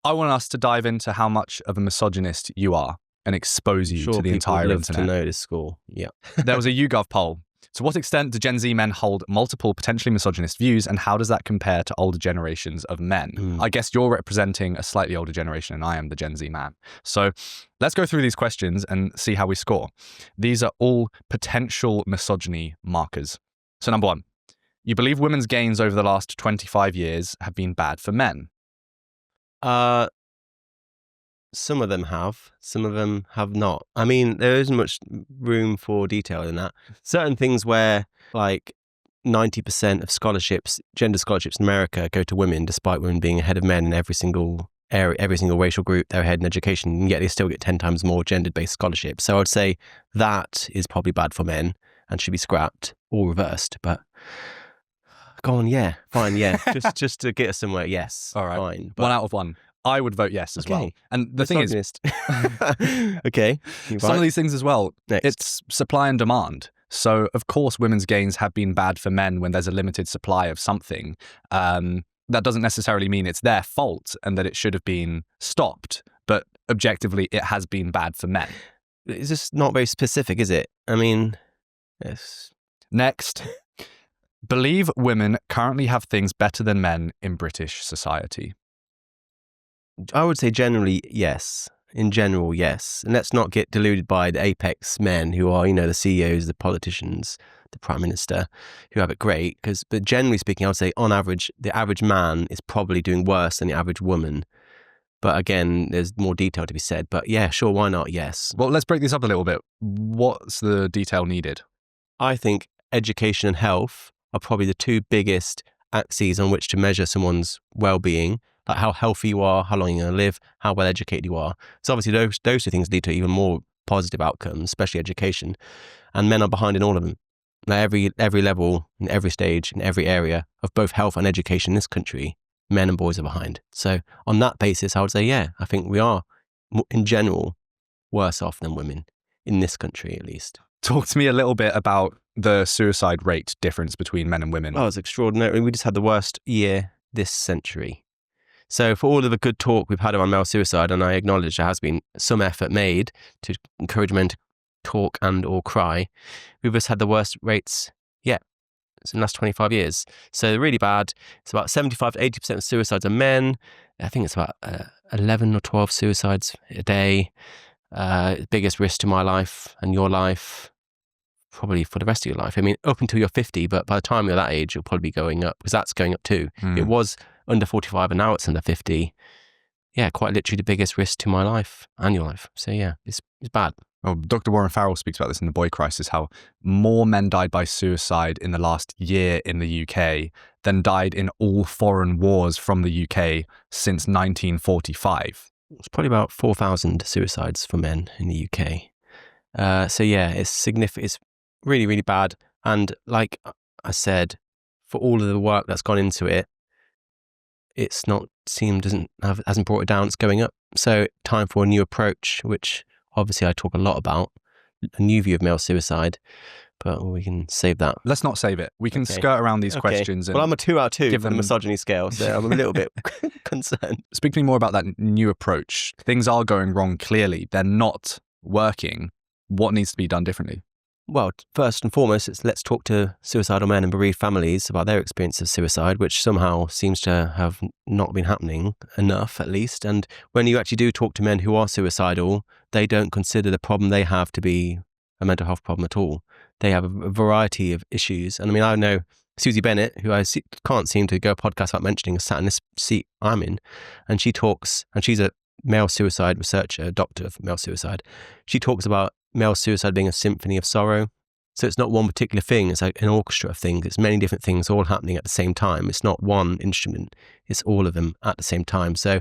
I want us to dive into how much of a misogynist you are and expose you to the entire love internet. To know this score. Yeah. There was a YouGov poll. To what extent do Gen Z men hold multiple potentially misogynist views, and how does that compare to older generations of men? I guess you're representing a slightly older generation and I am the Gen Z man. So let's go through these questions and see how we score. These are all potential misogyny markers. So number 1, you believe women's gains over the last 25 years have been bad for men? Some of them have, some of them have not. I mean, there isn't much room for detail in that. Certain things where, like, 90% of scholarships, gender scholarships in America, go to women, despite women being ahead of men in every single area, every single racial group. They're ahead in education, and yet they still get 10 times more gender-based scholarships. So I would say that is probably bad for men and should be scrapped or reversed. But go on, yeah, fine, yeah, just to get us somewhere, yes, all right, fine. But 1 out of 1. I would vote yes as well. And the thing is, okay, some of these things as well, it's supply and demand. So of course, women's gains have been bad for men when there's a limited supply of something. That doesn't necessarily mean it's their fault and that it should have been stopped. But objectively, it has been bad for men. It's just not very specific, is it? I mean, yes. Next, believe women currently have things better than men in British society. I would say generally, yes. In general, yes. And let's not get deluded by the apex men who are, the CEOs, the politicians, the Prime Minister, who have it great. But generally speaking, I would say on average, the average man is probably doing worse than the average woman. But again, there's more detail to be said. But yeah, sure, why not? Yes. Well, let's break this up a little bit. What's the detail needed? I think education and health are probably the 2 biggest axes on which to measure someone's well-being. Like how healthy you are, how long you're going to live, how well educated you are. So obviously those 2 things lead to even more positive outcomes, especially education. And men are behind in all of them. Like every level, in every stage, in every area of both health and education in this country, men and boys are behind. So on that basis, I would say, yeah, I think we are, in general, worse off than women in this country, at least. Talk to me a little bit about the suicide rate difference between men and women. Oh, it's extraordinary. We just had the worst year this century. So for all of the good talk we've had around male suicide, and I acknowledge there has been some effort made to encourage men to talk and or cry, we've just had the worst rates yet in the last 25 years. So really bad. It's about 75 to 80% of suicides are men. I think it's about 11 or 12 suicides a day. Biggest risk to my life and your life, probably for the rest of your life. I mean, up until you're 50, but by the time you're that age, you'll probably be going up, because that's going up too. It was under 45 and now it's under 50. Yeah, quite literally the biggest risk to my life and your life. So yeah, it's bad. Well, Dr. Warren Farrell speaks about this in The Boy Crisis, how more men died by suicide in the last year in the UK than died in all foreign wars from the UK since 1945. It's probably about 4,000 suicides for men in the UK. So yeah, it's significant. It's really, really bad. And like I said, for all of the work that's gone into it, it's not hasn't brought it down. It's going up. So time for a new approach, which obviously I talk a lot about, a new view of male suicide, but we can save that. Let's not save it. We can skirt around these questions. And well, I'm a 2 out of 2 for the misogyny scale, so I'm a little bit concerned. Speak to me more about that new approach. Things are going wrong, clearly. They're not working. What needs to be done differently? Well, first and foremost, let's talk to suicidal men and bereaved families about their experience of suicide, which somehow seems to have not been happening enough, at least. And when you actually do talk to men who are suicidal, they don't consider the problem they have to be a mental health problem at all. They have a variety of issues. And I mean, I know Susie Bennett, who I can't seem to go a podcast without mentioning, sat in this seat I'm in, and she talks, and she's a male suicide researcher, a doctor of male suicide. She talks about male suicide being a symphony of sorrow. So it's not one particular thing, it's like an orchestra of things. It's many different things all happening at the same time. It's not one instrument, it's all of them at the same time. So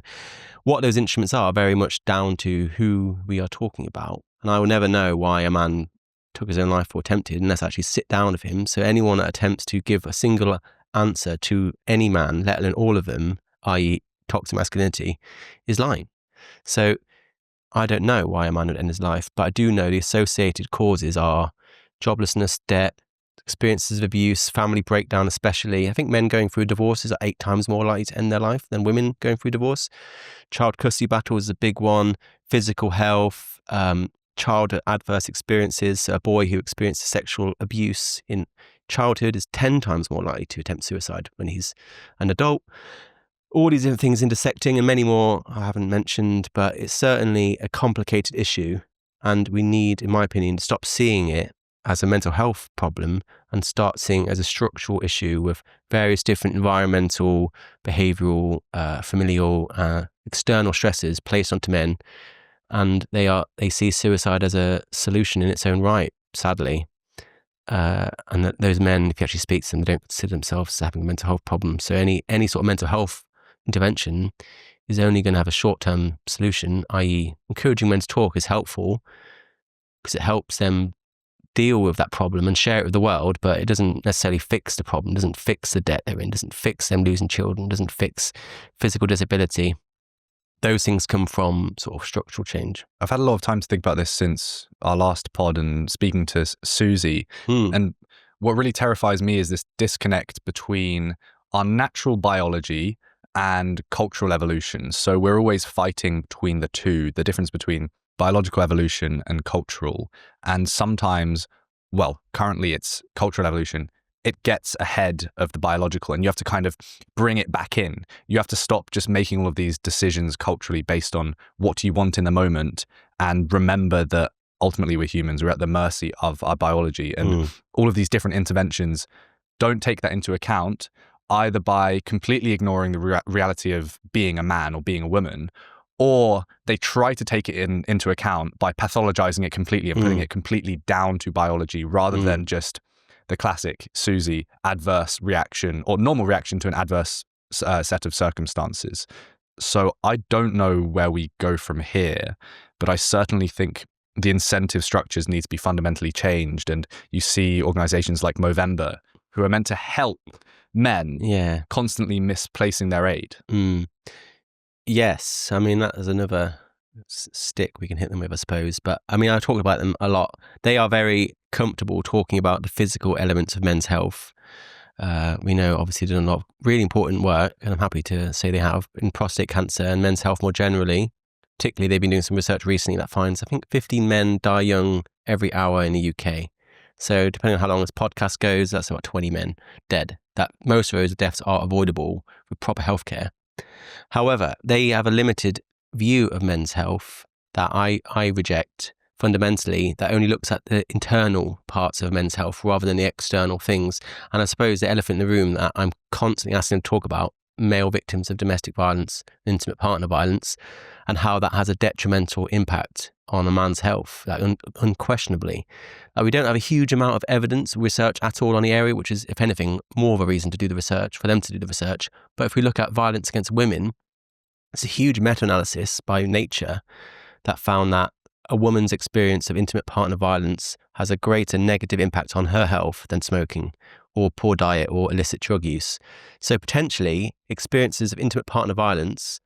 what those instruments are very much down to who we are talking about. And I will never know why a man took his own life or attempted unless I actually sit down with him. So anyone that attempts to give a single answer to any man, let alone all of them, i.e. toxic masculinity, is lying. So I don't know why a man would end his life, but I do know the associated causes are joblessness, debt, experiences of abuse, family breakdown especially. I think men going through divorces are 8 times more likely to end their life than women going through divorce. Child custody battles is a big one. Physical health, childhood adverse experiences. A boy who experiences sexual abuse in childhood is 10 times more likely to attempt suicide when he's an adult. All these different things intersecting, and many more I haven't mentioned, but it's certainly a complicated issue. And we need, in my opinion, to stop seeing it as a mental health problem and start seeing it as a structural issue with various different environmental, behavioural, familial, external stresses placed onto men. And they see suicide as a solution in its own right, sadly. And that those men, if you actually speak to them, they don't consider themselves as having a mental health problem. So any sort of mental health intervention is only going to have a short-term solution, i.e. encouraging men to talk is helpful because it helps them deal with that problem and share it with the world, but it doesn't necessarily fix the problem, doesn't fix the debt they're in, doesn't fix them losing children, doesn't fix physical disability. Those things come from sort of structural change. I've had a lot of time to think about this since our last pod and speaking to Susie. And what really terrifies me is this disconnect between our natural biology and cultural evolution. So we're always fighting between the two, the difference between biological evolution and cultural. And sometimes, well, currently it's cultural evolution. It gets ahead of the biological, and you have to kind of bring it back in. You have to stop just making all of these decisions culturally based on what you want in the moment, and remember that ultimately we're humans. We're at the mercy of our biology, and all of these different interventions don't take that into account, either by completely ignoring the reality of being a man or being a woman, or they try to take it into account by pathologizing it completely and putting it completely down to biology rather than just the classic Susie adverse reaction or normal reaction to an adverse set of circumstances. So I don't know where we go from here, but I certainly think the incentive structures need to be fundamentally changed. And you see organizations like Movember, who are meant to help men, constantly misplacing their aid. Yes, I mean, that is another stick we can hit them with, I suppose. But I mean, I talk about them a lot. They are very comfortable talking about the physical elements of men's health. We know, obviously, done a lot of really important work, and I'm happy to say they have, in prostate cancer and men's health more generally. Particularly, they've been doing some research recently that finds, I think, 15 men die young every hour in the UK. So depending on how long this podcast goes, that's about 20 men dead. That most of those deaths are avoidable with proper healthcare. However, they have a limited view of men's health that I reject fundamentally, that only looks at the internal parts of men's health rather than the external things. And I suppose the elephant in the room that I'm constantly asking them to talk about, male victims of domestic violence, intimate partner violence, and how that has a detrimental impact on a man's health, unquestionably. We don't have a huge amount of evidence, research at all on the area, which is, if anything, more of a reason to do the research, for them to do the research. But if we look at violence against women, it's a huge meta-analysis by Nature that found that a woman's experience of intimate partner violence has a greater negative impact on her health than smoking or poor diet or illicit drug use. So potentially, experiences of intimate partner violence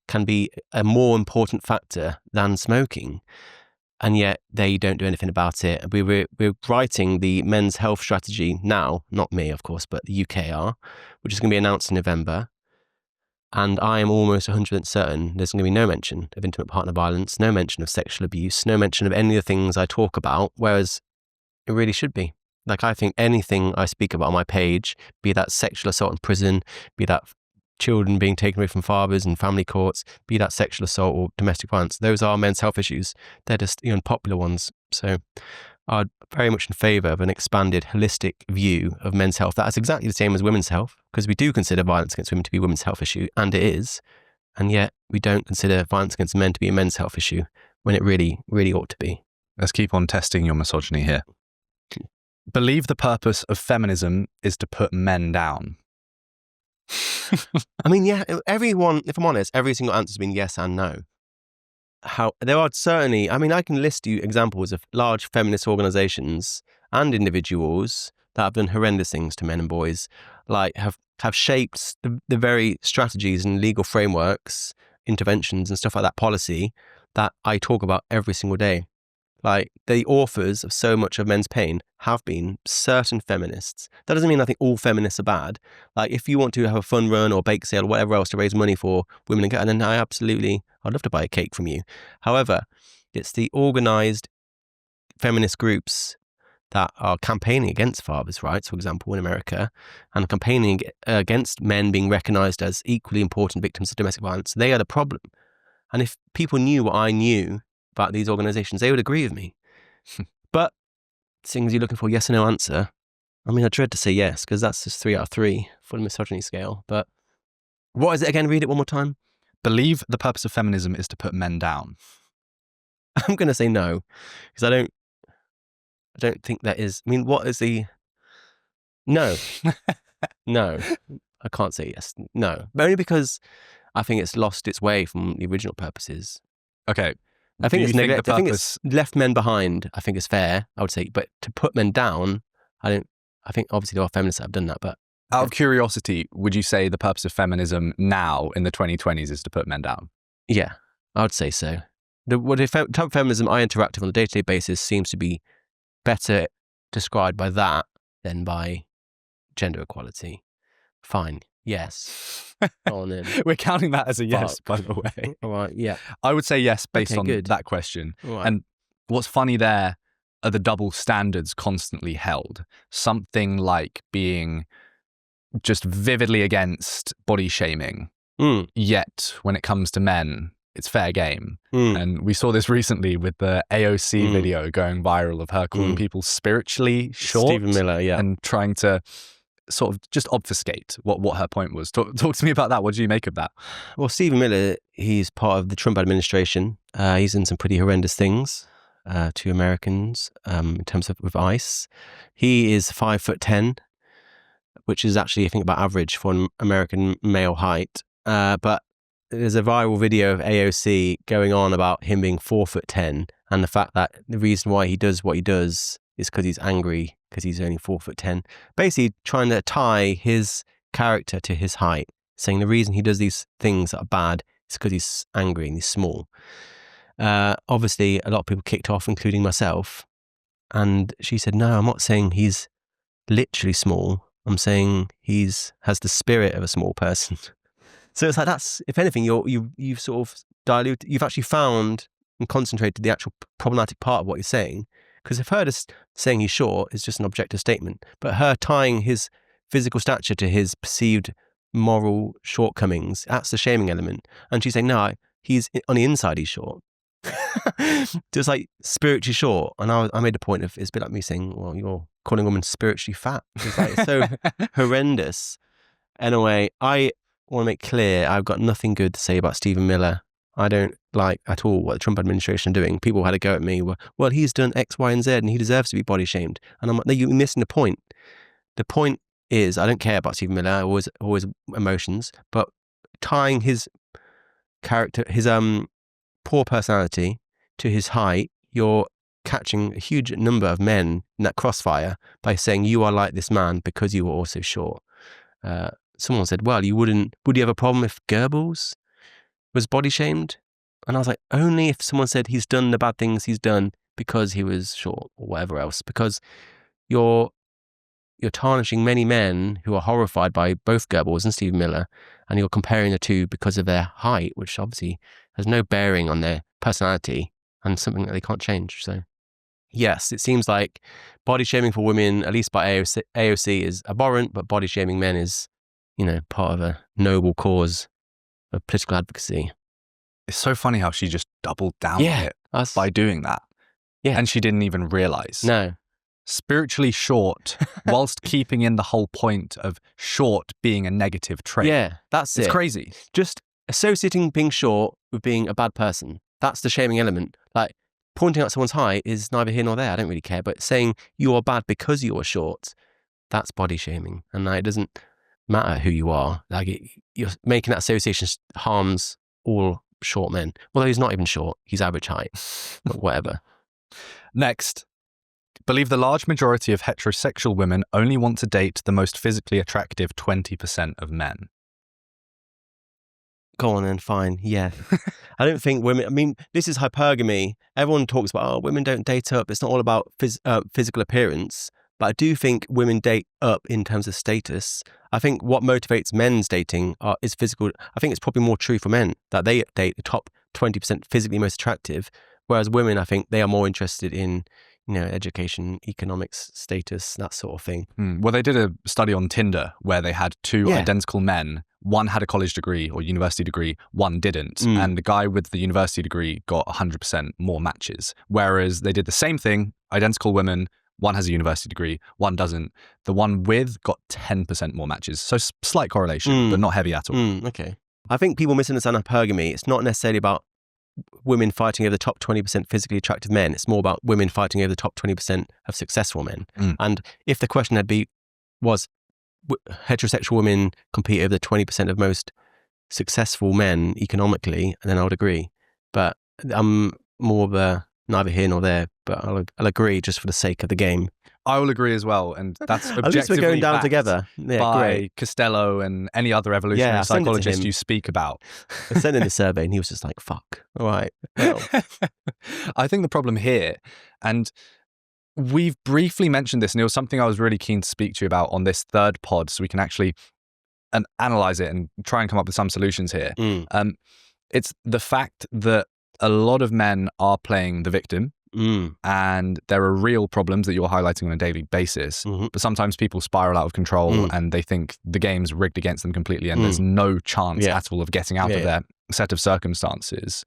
can be a more important factor than smoking. And yet they don't do anything about it. We're writing the men's health strategy now, not me, of course, but the UK are, which is going to be announced in November. And I am almost 100% certain there's going to be no mention of intimate partner violence, no mention of sexual abuse, no mention of any of the things I talk about, whereas it really should be. Like, I think anything I speak about on my page, be that sexual assault in prison, be that children being taken away from fathers in family courts, be that sexual assault or domestic violence, those are men's health issues. They're just the unpopular ones. So I'm very much in favour of an expanded, holistic view of men's health. That's exactly the same as women's health, because we do consider violence against women to be a women's health issue, and it is. And yet we don't consider violence against men to be a men's health issue when it really, really ought to be. Let's keep on testing your misogyny here. Believe the purpose of feminism is to put men down. I mean, yeah, everyone, if I'm honest, every single answer has been yes and no. There are certainly, I mean, I can list you examples of large feminist organisations and individuals that have done horrendous things to men and boys, like have shaped the very strategies and legal frameworks, interventions and stuff like that, policy that I talk about every single day. Like, the authors of so much of men's pain have been certain feminists. That doesn't mean I think all feminists are bad. Like, if you want to have a fun run or bake sale or whatever else to raise money for women and girls, then I'd love to buy a cake from you. However, it's the organised feminist groups that are campaigning against fathers' rights, for example, in America, and campaigning against men being recognised as equally important victims of domestic violence. They are the problem. And if people knew what I knew about these organisations, they would agree with me. But seeing as you're looking for a yes or no answer, I mean, I dread to say yes, because that's just 3 out of 3 for the misogyny scale. But what is it again? Read it one more time. Believe the purpose of feminism is to put men down. I'm going to say no, because I don't think that is. I mean, what is the... No. No. I can't say yes. No. But only because I think it's lost its way from the original purposes. Okay. I think it's left men behind, I think is fair, I would say. But to put men down, I think obviously there are feminists that have done that, but... Out of curiosity, would you say the purpose of feminism now in the 2020s is to put men down? Yeah, I would say so. The type of feminism I interact with on a day-to-day basis seems to be better described by that than by gender equality. Fine. Yes. Go on in. We're counting that as a yes, by the way. All right, yeah. I would say yes based on that question. Right. And what's funny there are the double standards constantly held. Something like being just vividly against body shaming, yet when it comes to men, it's fair game. And we saw this recently with the AOC video going viral of her calling people spiritually short. Stephen Miller, yeah. And trying to sort of just obfuscate what her point was. Talk to me about that. What do you make of that? Well, Stephen Miller, he's part of the Trump administration. He's done some pretty horrendous things to Americans in terms of with ICE. He is 5'10", which is actually, I think, about average for an American male height. But there's a viral video of AOC going on about him being 4'10", and the fact that the reason why he does what he does is because he's angry, because he's only 4'10". Basically trying to tie his character to his height, saying the reason he does these things that are bad is because he's angry and he's small. Obviously, a lot of people kicked off, including myself. And she said, no, I'm not saying he's literally small. I'm saying has the spirit of a small person. So it's like that's, if anything, you've sort of diluted, you've actually found and concentrated the actual problematic part of what you're saying. Because if her just saying he's short is just an objective statement, but her tying his physical stature to his perceived moral shortcomings, that's the shaming element. And she's saying, no, he's on the inside, he's short. Just like spiritually short. And I made a point of, it's a bit like me saying, well, you're calling a woman spiritually fat. It's like, it's so horrendous. Anyway, I want to make clear, I've got nothing good to say about Stephen Miller. I don't like at all what the Trump administration are doing. People had a go at me. Well, he's done X, Y, and Z, and he deserves to be body shamed. And I'm like, no, you're missing the point. The point is, I don't care about Stephen Miller. Always emotions, but tying his character, his poor personality to his height, you're catching a huge number of men in that crossfire by saying you are like this man because you are also short. Someone said, well, would you have a problem if Goebbels was body shamed? And I was like, only if someone said he's done the bad things he's done because he was short or whatever else, because you're tarnishing many men who are horrified by both Goebbels and Stephen Miller, and you're comparing the two because of their height, which obviously has no bearing on their personality and something that they can't change. So yes, it seems like body shaming for women, at least by AOC, is abhorrent, but body shaming men is, part of a noble cause of political advocacy. It's so funny how she just doubled down on it by doing that. Yeah. And she didn't even realize. No. Spiritually short, whilst keeping in the whole point of short being a negative trait. Yeah, that's it. It's crazy. Just associating being short with being a bad person. That's the shaming element. Like, pointing out someone's height is neither here nor there. I don't really care. But saying you are bad because you are short, that's body shaming. And it doesn't matter who you are. Like, you're making that association harms all short men. Although he's not even short. He's average height. But whatever. Next. Believe the large majority of heterosexual women only want to date the most physically attractive 20% of men. Go on then, fine. Yeah. I don't think women, I mean, this is hypergamy. Everyone talks about, oh, women don't date up. It's not all about physical appearance. But I do think women date up in terms of status. I think what motivates men's dating is physical. I think it's probably more true for men that they date the top 20% physically most attractive. Whereas women, I think they are more interested in, education, economics, status, that sort of thing. Well, they did a study on Tinder where they had two identical men. One had a college degree or university degree, one didn't. And the guy with the university degree got 100% more matches. Whereas they did the same thing, identical women, one has a university degree, one doesn't. The one with got 10% more matches. So slight correlation, but not heavy at all. Okay. I think people misunderstand hypergamy. It's not necessarily about women fighting over the top 20% physically attractive men. It's more about women fighting over the top 20% of successful men. And if the question was heterosexual women compete over the 20% of most successful men economically, then I would agree. But I'm more of a neither here nor there, but I'll agree just for the sake of the game. I will agree as well, and that's objectively at least we're going down together. Yeah, by great. Costello and any other evolutionary psychologist you speak about. I sent in the survey and he was just like, fuck, all right. Well. I think the problem here, and we've briefly mentioned this, and it was something I was really keen to speak to you about on this third pod, so we can actually analyze it and try and come up with some solutions here. It's the fact that a lot of men are playing the victim. And there are real problems that you're highlighting on a daily basis, but sometimes people spiral out of control and they think the game's rigged against them completely and there's no chance at all of getting out of their set of circumstances.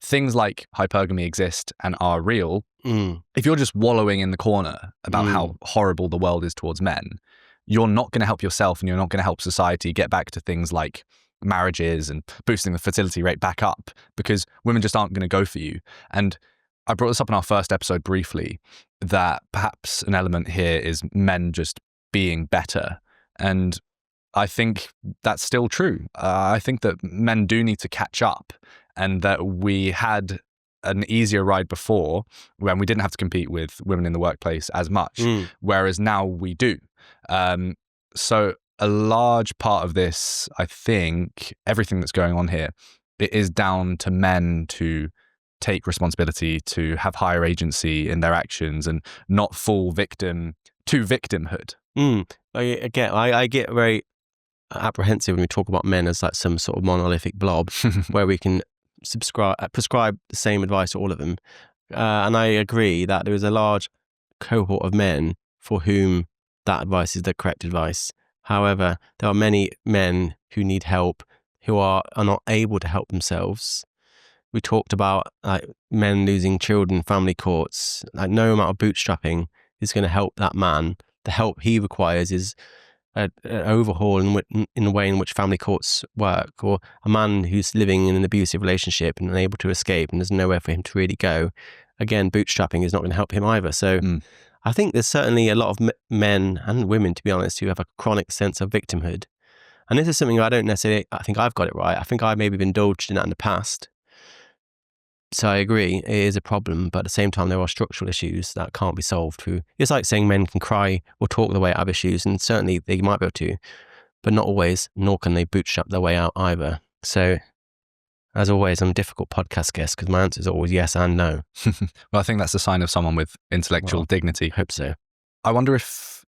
Things like hypergamy exist and are real. If you're just wallowing in the corner about how horrible the world is towards men, you're not going to help yourself and you're not going to help society get back to things like marriages and boosting the fertility rate back up, because women just aren't going to go for you. And I brought this up in our first episode briefly, that perhaps an element here is men just being better. And I think that's still true. I think that men do need to catch up, and that we had an easier ride before when we didn't have to compete with women in the workplace as much, whereas now we do. So a large part of this, I think, everything that's going on here, it is down to men to take responsibility, to have higher agency in their actions and not fall victim to victimhood. I get very apprehensive when we talk about men as like some sort of monolithic blob where we can prescribe the same advice to all of them. And I agree that there is a large cohort of men for whom that advice is the correct advice. However, there are many men who need help, who are not able to help themselves. We talked about like men losing children, family courts. Like no amount of bootstrapping is going to help that man. The help he requires is an overhaul in the way in which family courts work, or a man who's living in an abusive relationship and unable to escape and there's nowhere for him to really go. Again, bootstrapping is not going to help him either. So I think there's certainly a lot of men and women, to be honest, who have a chronic sense of victimhood. And this is something I think I've got it right. I think I maybe have indulged in that in the past. So I agree, it is a problem, but at the same time, there are structural issues that can't be solved through. It's like saying men can cry or talk their way out of issues, and certainly they might be able to, but not always, nor can they bootstrap their way out either. So, as always, I'm a difficult podcast guest because my answer is always yes and no. Well, I think that's a sign of someone with intellectual dignity. Hope so. I wonder if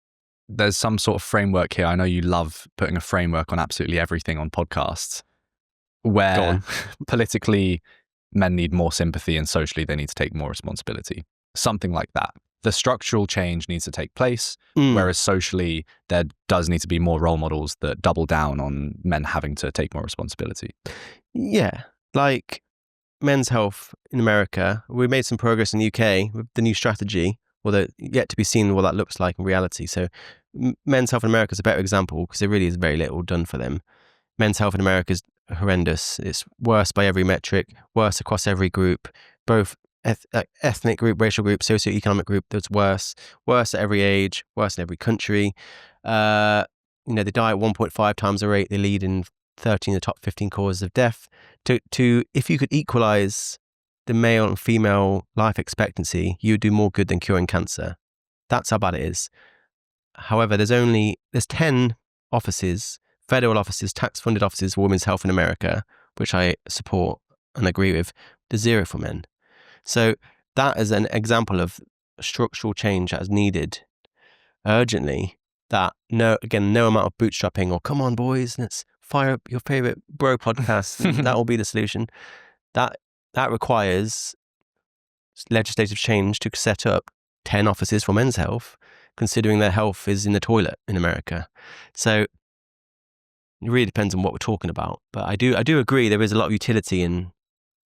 there's some sort of framework here. I know you love putting a framework on absolutely everything on podcasts, where politically men need more sympathy and socially they need to take more responsibility. Something like that. The structural change needs to take place, whereas socially there does need to be more role models that double down on men having to take more responsibility. Yeah, like men's health in America. We made some progress in the UK with the new strategy, although yet to be seen what that looks like in reality. So men's health in America is a better example because there really is very little done for them. Men's health in America is horrendous. It's worse by every metric, worse across every group, both ethnic group, racial group, socioeconomic group. That's worse at every age, worse in every country. They die at 1.5 times the rate they lead in 13 of the top 15 causes of death. To if you could equalize the male and female life expectancy, you would do more good than curing cancer. That's how bad it is. However, there's 10 offices federal offices, tax-funded offices for women's health in America, which I support and agree with, there's zero for men. So that is an example of structural change that is needed urgently, that no amount of bootstrapping or come on boys, let's fire up your favorite bro podcast, that will be the solution. That requires legislative change to set up 10 offices for men's health, considering their health is in the toilet in America. So it really depends on what we're talking about. But I do agree there is a lot of utility in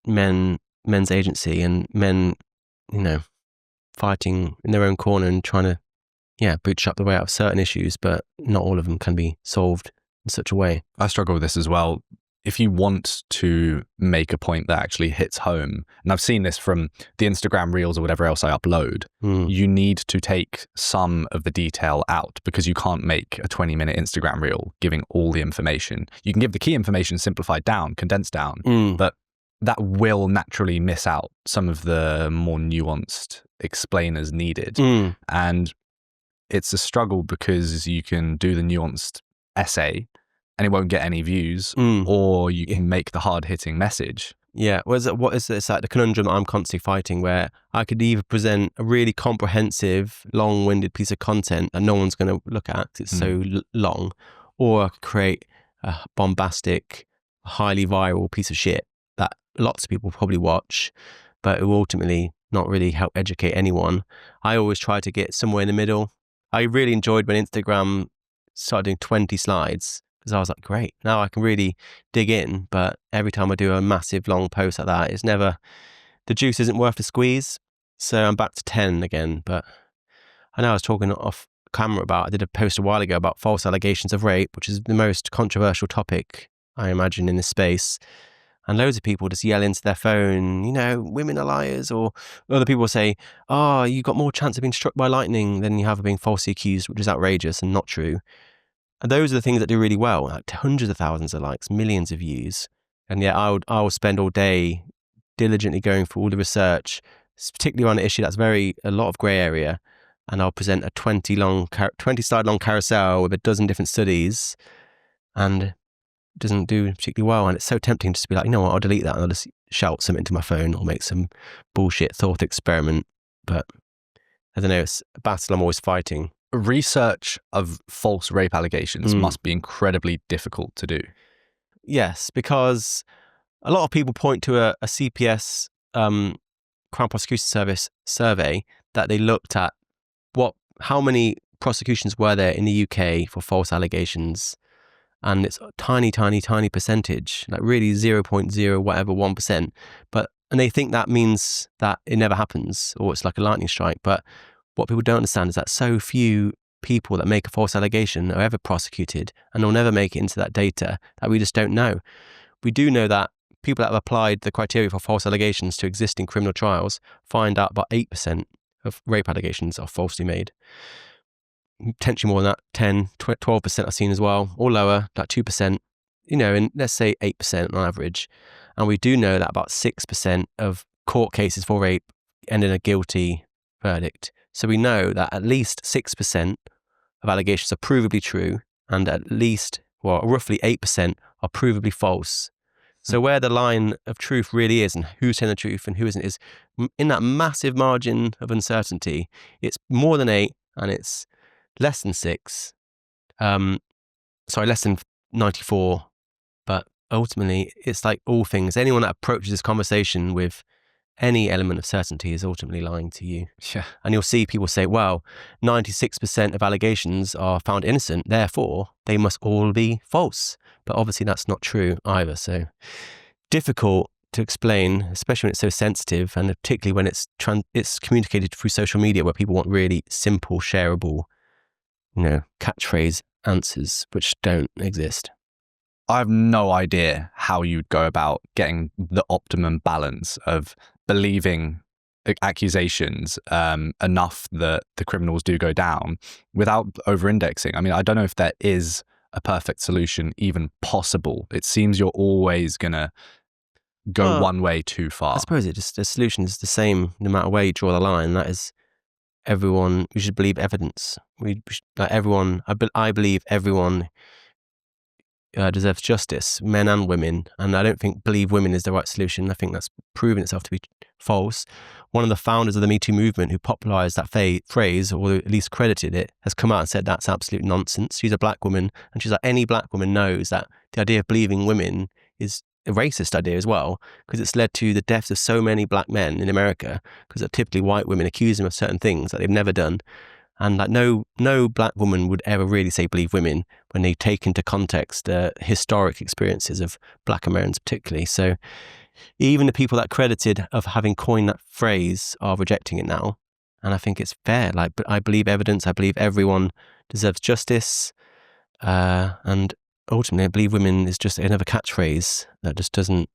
men's agency and men, fighting in their own corner and trying to, bootstrap the way out of certain issues, but not all of them can be solved in such a way. I struggle with this as well. If you want to make a point that actually hits home, and I've seen this from the Instagram reels or whatever else I upload, you need to take some of the detail out, because you can't make a 20-minute Instagram reel giving all the information. You can give the key information simplified down, condensed down, but that will naturally miss out some of the more nuanced explainers needed. And it's a struggle, because you can do the nuanced essay and it won't get any views, or you can make the hard-hitting message. Yeah, what is it? It's like the conundrum I'm constantly fighting, where I could either present a really comprehensive, long-winded piece of content that no one's going to look at because it's so long, or I could create a bombastic, highly viral piece of shit that lots of people probably watch, but it will ultimately not really help educate anyone. I always try to get somewhere in the middle. I really enjoyed when Instagram started doing 20 slides, because I was like, great, now I can really dig in. But every time I do a massive long post like that, it's never, the juice isn't worth the squeeze. So I'm back to 10 again. But I know I was talking off camera I did a post a while ago about false allegations of rape, which is the most controversial topic, I imagine, in this space. And loads of people just yell into their phone, women are liars, or other people say, you got more chance of being struck by lightning than you have of being falsely accused, which is outrageous and not true. And those are the things that do really well, like hundreds of thousands of likes, millions of views. And yet I'll spend all day diligently going through all the research, particularly on an issue that's a lot of grey area. And I'll present a 20-slide long carousel with a dozen different studies, and doesn't do particularly well. And it's so tempting just to be like, I'll delete that and I'll just shout something into my phone or make some bullshit thought experiment. But I don't know, it's a battle I'm always fighting. Research of false rape allegations must be incredibly difficult to do. Yes, because a lot of people point to a CPS, Crown Prosecution Service survey that they looked at how many prosecutions were there in the UK for false allegations. And it's a tiny, tiny, tiny percentage, like really 0.0 whatever 1%. And they think that means that it never happens, or it's like a lightning strike. But what people don't understand is that so few people that make a false allegation are ever prosecuted, and they'll never make it into that data, that we just don't know. We do know that people that have applied the criteria for false allegations to existing criminal trials find out about 8% of rape allegations are falsely made. Potentially more than that, 10, 12% I've seen as well, or lower, like 2%, and let's say 8% on average. And we do know that about 6% of court cases for rape end in a guilty verdict. So we know that at least 6% of allegations are provably true, and at least, roughly 8% are provably false. So where the line of truth really is, and who's telling the truth and who isn't, is in that massive margin of uncertainty. It's more than 8, and it's less than 6. Less than 94. But ultimately, it's like all things. Anyone that approaches this conversation with any element of certainty is ultimately lying to you. Yeah. And you'll see people say, 96% of allegations are found innocent, therefore they must all be false. But obviously that's not true either. So difficult to explain, especially when it's so sensitive, and particularly when it's communicated through social media, where people want really simple, shareable, catchphrase answers, which don't exist. I have no idea how you'd go about getting the optimum balance of believing accusations enough that the criminals do go down without over-indexing. I mean, I don't know if there is a perfect solution even possible. It seems you're always going to go one way too far. I suppose the solution is the same no matter where you draw the line. That is, we should believe evidence. I believe everyone deserves justice, men and women. And I don't think believe women is the right solution. I think that's proven itself to be false. One of the founders of the Me Too movement who popularised that phrase, or at least credited it, has come out and said that's absolute nonsense. She's a black woman, and she's like, any black woman knows that the idea of believing women is a racist idea as well, because it's led to the deaths of so many black men in America, because typically white women accuse them of certain things that they've never done. And like no black woman would ever really say believe women when they take into context the historic experiences of black Americans particularly. So even the people that credited of having coined that phrase are rejecting it now. And I think it's fair. Like, but I believe evidence. I believe everyone deserves justice. And ultimately, I believe women is just another catchphrase that just doesn't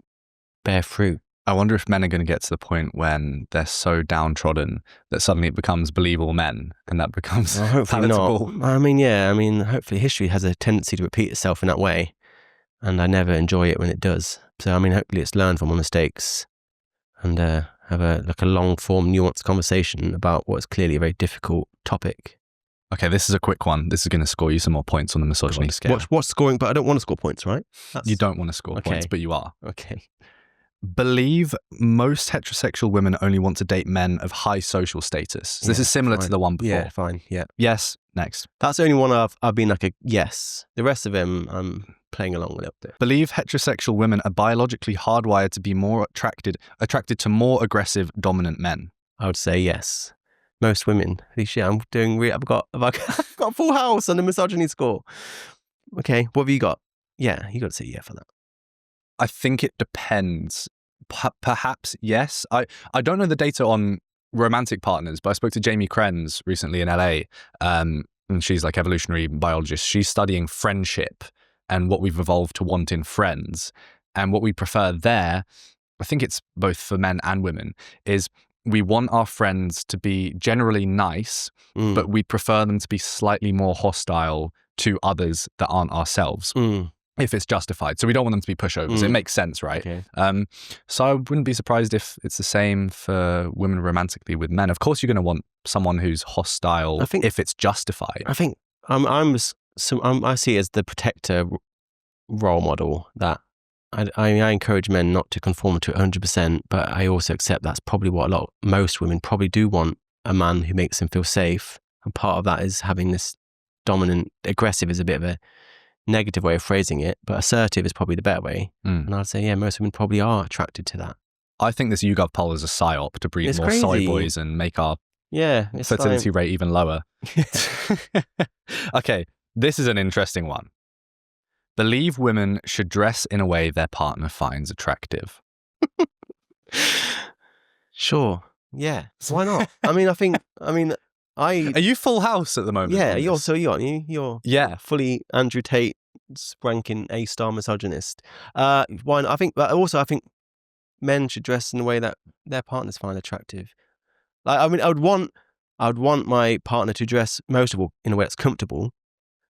bear fruit. I wonder if men are going to get to the point when they're so downtrodden that suddenly it becomes believable men, and that becomes hopefully palatable. not. I mean, hopefully history has a tendency to repeat itself in that way, and I never enjoy it when it does. So, I mean, hopefully it's learned from our mistakes and have a long form, nuanced conversation about what's clearly a very difficult topic. Okay, this is a quick one. This is going to score you some more points on the misogyny scale. What's scoring? But I don't want to score points, right? You don't want to score points, but you are. Okay. Believe most heterosexual women only want to date men of high social status. So this is similar to the one before. Yeah, fine. Yeah. Yes. Next. That's the only one I've been like a yes. The rest of them I'm playing along with it. Believe heterosexual women are biologically hardwired to be more attracted to more aggressive, dominant men. I would say yes. Most women. Holy shit, I'm doing. I've got a full house on the misogyny score. Okay, what have you got? Yeah, you got to say yeah for that. I think it depends. Perhaps yes. I don't know the data on romantic partners, but I spoke to Jamie Krenz recently in LA, and she's like evolutionary biologist. She's studying friendship and what we've evolved to want in friends, and what we prefer there. I think it's both for men and women. Is we want our friends to be generally nice, but we prefer them to be slightly more hostile to others that aren't ourselves. If it's justified. So we don't want them to be pushovers. It makes sense, right? Okay. So I wouldn't be surprised if it's the same for women romantically with men. Of course, you're going to want someone who's hostile if it's justified. I think I see it as the protector role model that I encourage men not to conform to 100%, but I also accept that's probably what most women probably do want, a man who makes them feel safe. And part of that is having this dominant, aggressive is a bit of a negative way of phrasing it, but assertive is probably the better way. And I'd say, yeah, most women probably are attracted to that. I think this YouGov poll is a psyop to breed more soy boys and make our fertility rate even lower. Okay, this is an interesting one. Believe women should dress in a way their partner finds attractive. Sure. Yeah. Why not? Are you full house at the moment? Yeah, you're fully Andrew Tate ranking A-star misogynist. Why not? I think men should dress in a way that their partners find attractive. Like, I would want my partner to dress most of all in a way that's comfortable,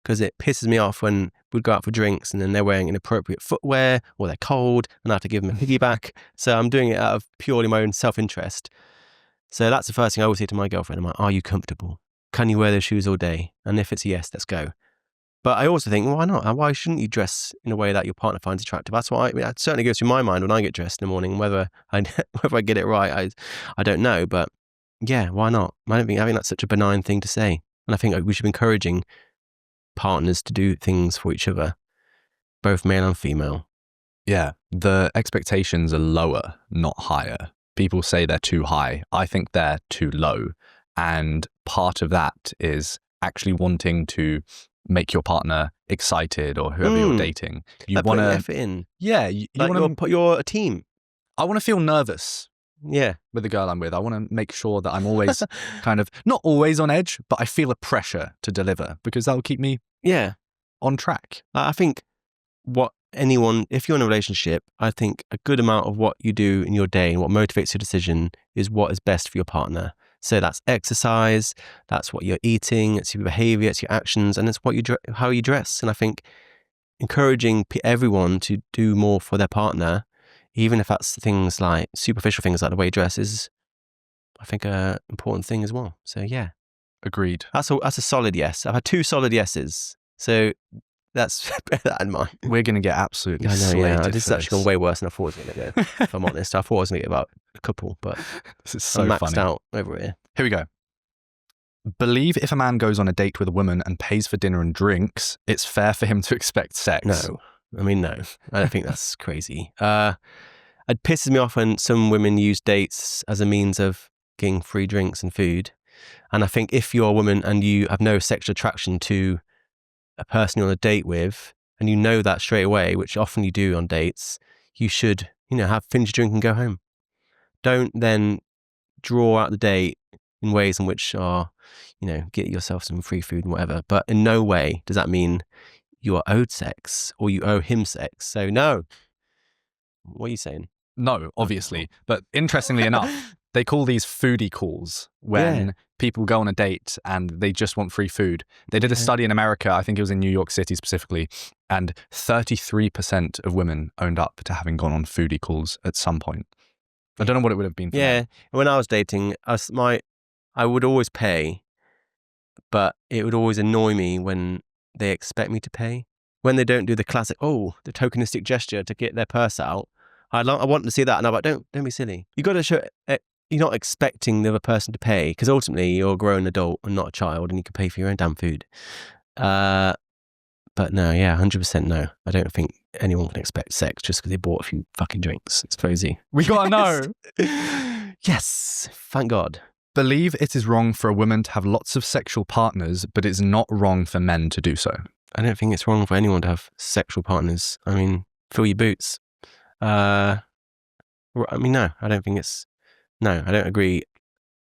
because it pisses me off when we'd go out for drinks and then they're wearing inappropriate footwear or they're cold and I have to give them a piggyback. So I'm doing it out of purely my own self-interest. So that's the first thing I always say to my girlfriend. I'm like, are you comfortable? Can you wear those shoes all day? And if it's a yes, let's go. But I also think, why not? Why shouldn't you dress in a way that your partner finds attractive? That's what that certainly goes through my mind when I get dressed in the morning. Whether I get it right, I don't know. But yeah, why not? I think that's such a benign thing to say. And I think we should be encouraging partners to do things for each other, both male and female. Yeah, the expectations are lower, not higher. People say they're too high. I think they're too low. And part of that is actually wanting to make your partner excited or whoever you're dating. You want to effort in. Yeah, you want to. You're a team. I want to feel nervous. Yeah, with the girl I'm with. I want to make sure that I'm always kind of not always on edge, but I feel a pressure to deliver because that will keep me on track. I think if you're in a relationship, I think a good amount of what you do in your day and what motivates your decision is what is best for your partner. So that's exercise, that's what you're eating, it's your behavior, it's your actions, and it's how you dress. And I think encouraging everyone to do more for their partner, even if that's things like superficial things like the way you dress, is, I think, an important thing as well. So yeah. Agreed. That's a solid yes. I've had 2 solid yeses. So Let's bear that in mind. We're going to get absolutely I know, slated. This has actually gone way worse than I thought it was going to go, if I'm honest. I thought I was going to get about a couple, but This is so I'm maxed funny. out over here. Here we go. Believe if a man goes on a date with a woman and pays for dinner and drinks, it's fair for him to expect sex. No. I mean, no. I don't think that's crazy. It pisses me off when some women use dates as a means of getting free drinks and food. And I think if you're a woman and you have no sexual attraction to a person you're on a date with, and you know that straight away, which often you do on dates, you should, have finish your drink and go home. Don't then draw out the date in ways in which are, get yourself some free food and whatever. But in no way does that mean you are owed sex or you owe him sex. So no. What are you saying? No, obviously. But interestingly enough, they call these foodie calls when people go on a date and they just want free food. They did a study in America, I think it was in New York City specifically, and 33% of women owned up to having gone on foodie calls at some point. I don't know what it would have been for them. When I was dating, I would always pay, but it would always annoy me when they expect me to pay. When they don't do the classic, the tokenistic gesture to get their purse out. I want to see that, and I'm like, don't be silly. You got to show you're not expecting the other person to pay, because ultimately you're a grown adult and not a child, and you can pay for your own damn food. But no, 100% no. I don't think anyone can expect sex just because they bought a few fucking drinks. It's crazy. We gotta know. Yes, thank God. Believe it is wrong for a woman to have lots of sexual partners, but it's not wrong for men to do so. I don't think it's wrong for anyone to have sexual partners. I mean, fill your boots. No, I don't think it's... No, I don't agree.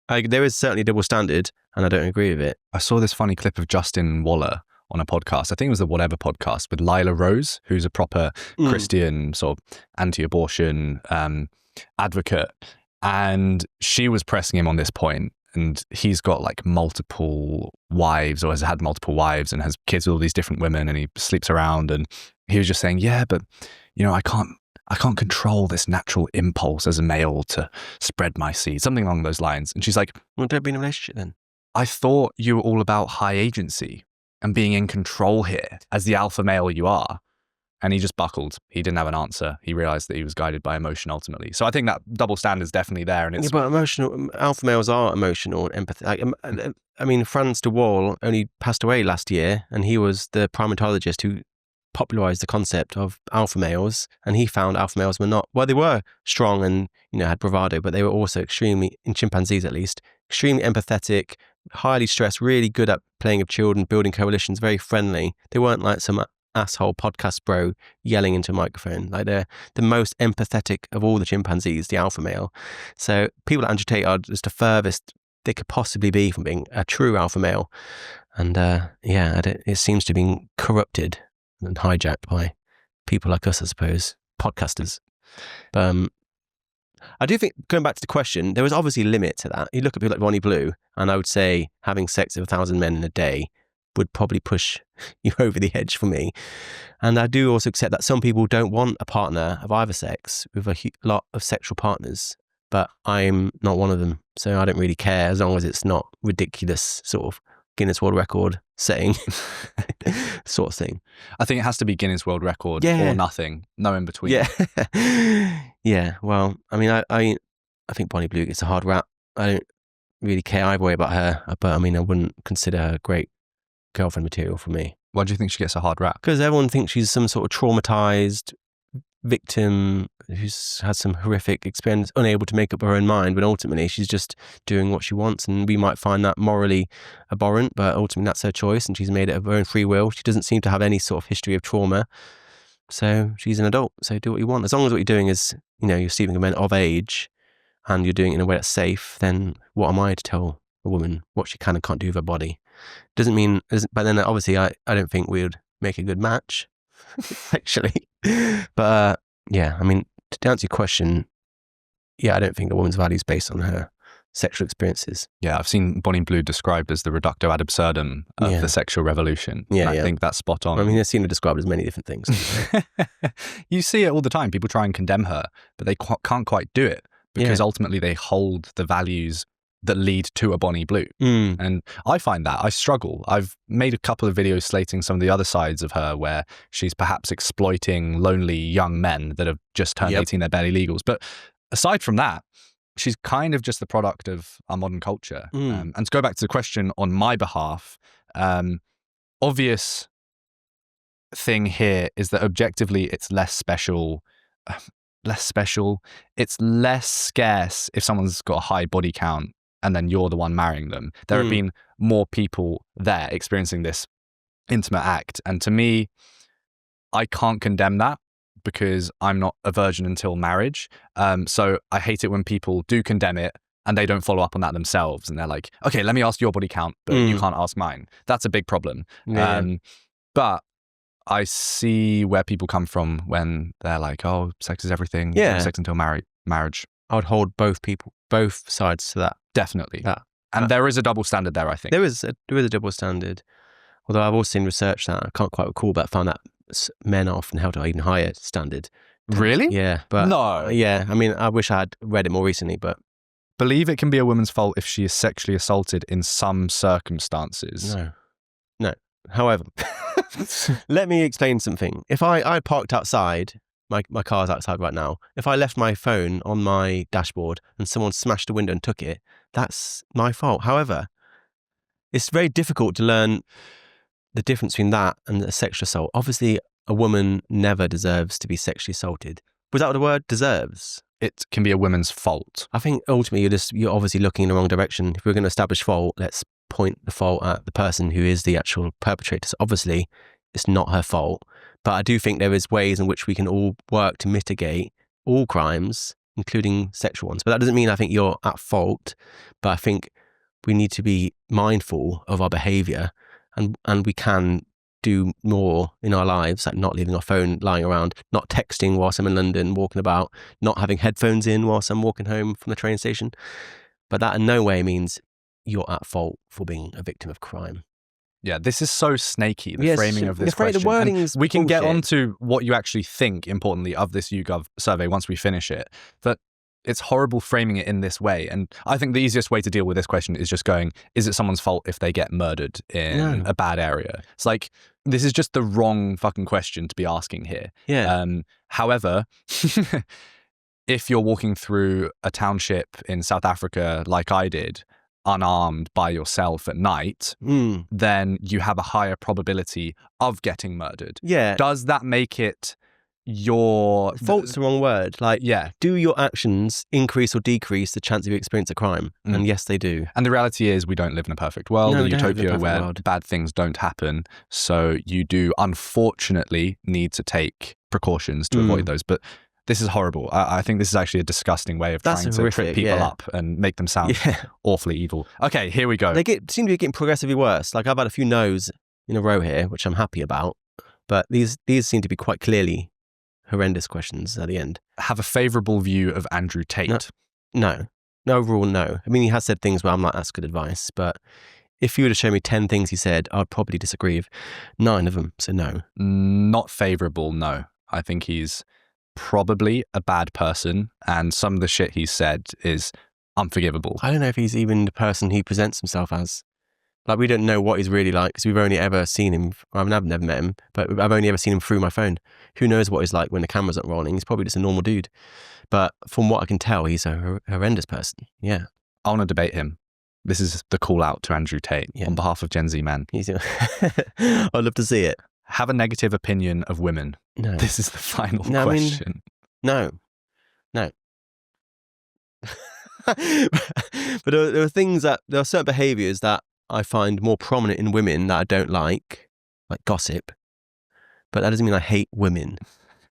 There is certainly a double standard, and I don't agree with it. I saw this funny clip of Justin Waller on a podcast. I think it was the Whatever podcast with Lila Rose, who's a proper Christian sort of anti-abortion advocate. And she was pressing him on this point. And he's got like multiple wives, or has had multiple wives, and has kids with all these different women, and he sleeps around. And he was just saying, but I can't control this natural impulse as a male to spread my seed, something along those lines. And she's like, well, don't be in a relationship then. I thought you were all about high agency and being in control here as the alpha male you are. And he just buckled. He didn't have an answer. He realized that he was guided by emotion ultimately. So I think that double standard is definitely there. And it's but alpha males are emotional and empathetic. I mean, Franz de Waal only passed away last year, and he was the primatologist who popularized the concept of alpha males. And he found alpha males were not, well, they were strong and, had bravado, but they were also extremely, in chimpanzees at least, extremely empathetic, highly stressed, really good at playing with children, building coalitions, very friendly. They weren't like some asshole podcast bro yelling into a microphone. Like, they're the most empathetic of all the chimpanzees, the alpha male. So people at Tate are just the furthest they could possibly be from being a true alpha male. And it seems to have been corrupted and hijacked by people like us, I suppose, podcasters. I do think, going back to the question, there was obviously a limit to that. You look at people like Ronnie Blue, and I would say having sex with 1,000 men in a day would probably push you over the edge for me. And I do also accept that some people don't want a partner of either sex with a lot of sexual partners, but I'm not one of them. So I don't really care as long as it's not ridiculous sort of Guinness World Record setting sort of thing. I think it has to be Guinness World Record or nothing, no in between. Yeah. Well, I mean, I think Bonnie Blue gets a hard rap. I don't really care either way about her, but I mean, I wouldn't consider her great girlfriend material for me. Why do you think she gets a hard rap? Because everyone thinks she's some sort of traumatized victim who's had some horrific experience, unable to make up her own mind, but ultimately she's just doing what she wants, and we might find that morally abhorrent, but ultimately that's her choice, and she's made it of her own free will. She doesn't seem to have any sort of history of trauma, so she's an adult, so do what you want. As long as what you're doing is, you're sleeping with men of age, and you're doing it in a way that's safe, then what am I to tell a woman what she can and can't do with her body? But then obviously I don't think we would make a good match, actually. But I mean, to answer your question, I don't think a woman's value is based on her sexual experiences. Yeah, I've seen Bonnie Blue described as the reducto ad absurdum of the sexual revolution. I think that's spot on. I mean, I've seen her described as many different things. You see it all the time. People try and condemn her, but they can't quite do it because ultimately they hold the values that lead to a Bonnie Blue. And I find that I struggle. I've made a couple of videos slating some of the other sides of her where she's perhaps exploiting lonely young men that have just turned 18, they're barely legals. But aside from that, she's kind of just the product of our modern culture. And to go back to the question on my behalf, obvious thing here is that objectively it's less special. It's less scarce if someone's got a high body count and then you're the one marrying them. There have been more people there experiencing this intimate act. And to me, I can't condemn that because I'm not a virgin until marriage. So I hate it when people do condemn it and they don't follow up on that themselves. And they're like, okay, let me ask your body count, but you can't ask mine. That's a big problem. But I see where people come from when they're like, oh, sex is everything. Sex until marriage. I would hold both sides to that. Definitely. And there is a double standard there, I think. There is a double standard. Although I've also seen research that I can't quite recall, but found that men are often held to an even higher standard. Really? Yeah. But no. Yeah. I mean, I wish I had read it more recently, but. Believe it can be a woman's fault if she is sexually assaulted in some circumstances. No. However, let me explain something. If I parked outside, my car's outside right now. If I left my phone on my dashboard and someone smashed the window and took it, that's my fault. However, it's very difficult to learn the difference between that and a sexual assault. Obviously, a woman never deserves to be sexually assaulted. Was that what the word deserves? It can be a woman's fault. I think ultimately you're obviously looking in the wrong direction. If we're going to establish fault, let's point the fault at the person who is the actual perpetrator. So obviously, it's not her fault. But I do think there is ways in which we can all work to mitigate all crimes, including sexual ones. But that doesn't mean I think you're at fault. But I think we need to be mindful of our behaviour, and we can do more in our lives, like not leaving our phone lying around, not texting whilst I'm in London, walking about, not having headphones in whilst I'm walking home from the train station. But that in no way means you're at fault for being a victim of crime. Yeah, this is so snaky, the framing of this question. The wording is we can get bullshit. on to what you actually think, importantly, of this YouGov survey once we finish it. But it's horrible framing it in this way. And I think the easiest way to deal with this question is just going, is it someone's fault if they get murdered in a bad area? It's like, this is just the wrong fucking question to be asking here. Yeah. However, if you're walking through a township in South Africa like I did, unarmed by yourself at night, then you have a higher probability of getting murdered. Yeah. Does that make it your... Fault's the wrong word. Like, do your actions increase or decrease the chance of you experience a crime? And yes, they do. And the reality is we don't live in a perfect world, No, a we don't live in a utopia perfect where world. bad things don't happen. So you do, unfortunately, need to take precautions to avoid those. But this is horrible. I think this is actually a disgusting way of trying to trip people up and make them sound awfully evil. Okay, here we go. They seem to be getting progressively worse. Like, I've had a few no's in a row here, which I'm happy about. But these seem to be quite clearly horrendous questions at the end. Have a favourable view of Andrew Tate. No. Overall, no. I mean, he has said things where I'm like, that's good advice. But if you were to show me 10 things he said, I'd probably disagree with 9 of them. So no. Not favourable, no. I think he's probably a bad person, and some of the shit he's said is unforgivable. I don't know if he's even the person he presents himself as. Like, we don't know what he's really like because we've only ever seen him. I've never met him, but I've only ever seen him through my phone. Who knows what he's like when the camera's not rolling? He's probably just a normal dude. But from what I can tell, he's a horrendous person. Yeah. I want to debate him. This is the call out to Andrew Tate on behalf of Gen Z men. I'd love to see it. Have a negative opinion of women. No. This is the final question. No. But there are things there are certain behaviours that I find more prominent in women that I don't like gossip. But that doesn't mean I hate women.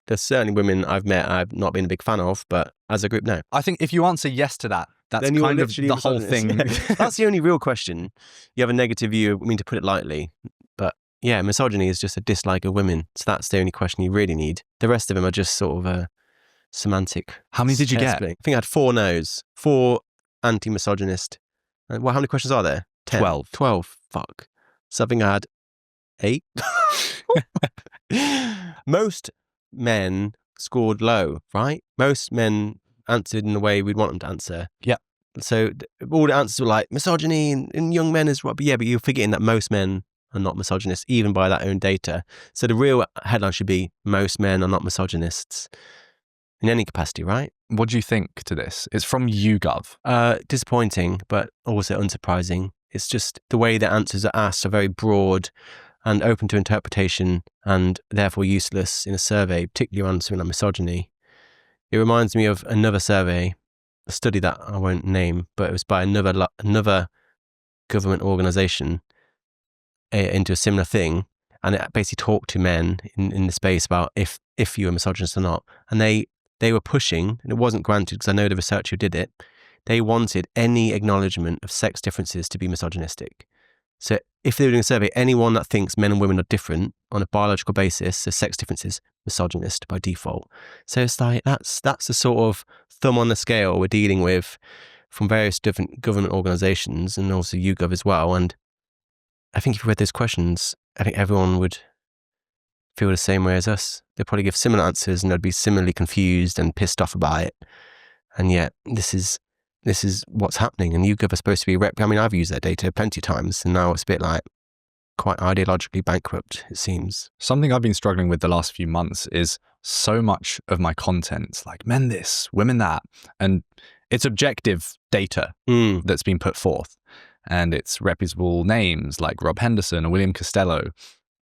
There's certainly women I've met I've not been a big fan of, but as a group, no. I think if you answer yes to that, that's then kind of the whole thing. Yeah. That's the only real question. You have a negative view, I mean, to put it lightly. But yeah, misogyny is just a dislike of women. So that's the only question you really need. The rest of them are just sort of a semantic. How many did you get? I think I had 4 no's, 4 anti-misogynist. Well, how many questions are there? 10. 12. Fuck. So I think I had 8. Most men scored low, right? Most men answered in the way we'd want them to answer. Yeah. So all the answers were like misogyny in young men is right. But you're forgetting that most men are not misogynists, even by that own data. So the real headline should be most men are not misogynists in any capacity, right? What do you think to this? It's from YouGov. Disappointing, but also unsurprising. It's just the way the answers are asked are very broad and open to interpretation and therefore useless in a survey, particularly around something like misogyny. It reminds me of another survey, a study that I won't name, but it was by another government organisation into a similar thing, and it basically talked to men in the space about if you were misogynist or not, and they were pushing, and it wasn't granted because I know the researcher who did it, they wanted any acknowledgement of sex differences to be misogynistic. So if they were doing a survey, anyone that thinks men and women are different on a biological basis, so sex differences, misogynist by default. So it's like, that's the sort of thumb on the scale we're dealing with from various different government organisations and also YouGov as well. And I think if you read those questions, I think everyone would feel the same way as us. They'd probably give similar answers and they'd be similarly confused and pissed off about it. And yet this is what's happening. And YouGov are supposed to be I mean, I've used their data plenty of times, and now it's a bit like quite ideologically bankrupt, it seems. Something I've been struggling with the last few months is so much of my content, like men this, women that, and it's objective data that's been put forth, and it's reputable names like Rob Henderson or William Costello.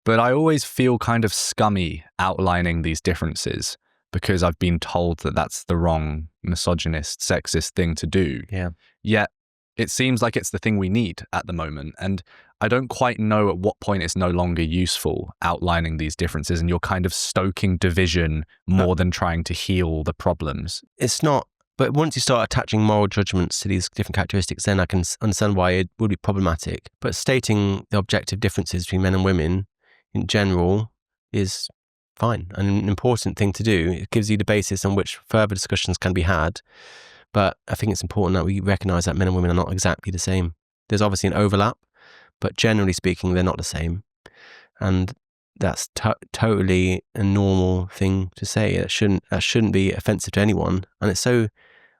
But I always feel kind of scummy outlining these differences because I've been told that that's the wrong misogynist, sexist thing to do. Yeah. Yet it seems like it's the thing we need at the moment. And I don't quite know at what point it's no longer useful outlining these differences and you're kind of stoking division more than trying to heal the problems. It's not, but once you start attaching moral judgments to these different characteristics, then I can understand why it would be problematic. But stating the objective differences between men and women in general is fine and an important thing to do. It gives you the basis on which further discussions can be had. But I think it's important that we recognise that men and women are not exactly the same. There's obviously an overlap, but generally speaking, they're not the same. And that's totally a normal thing to say. That shouldn't be offensive to anyone. And it's so,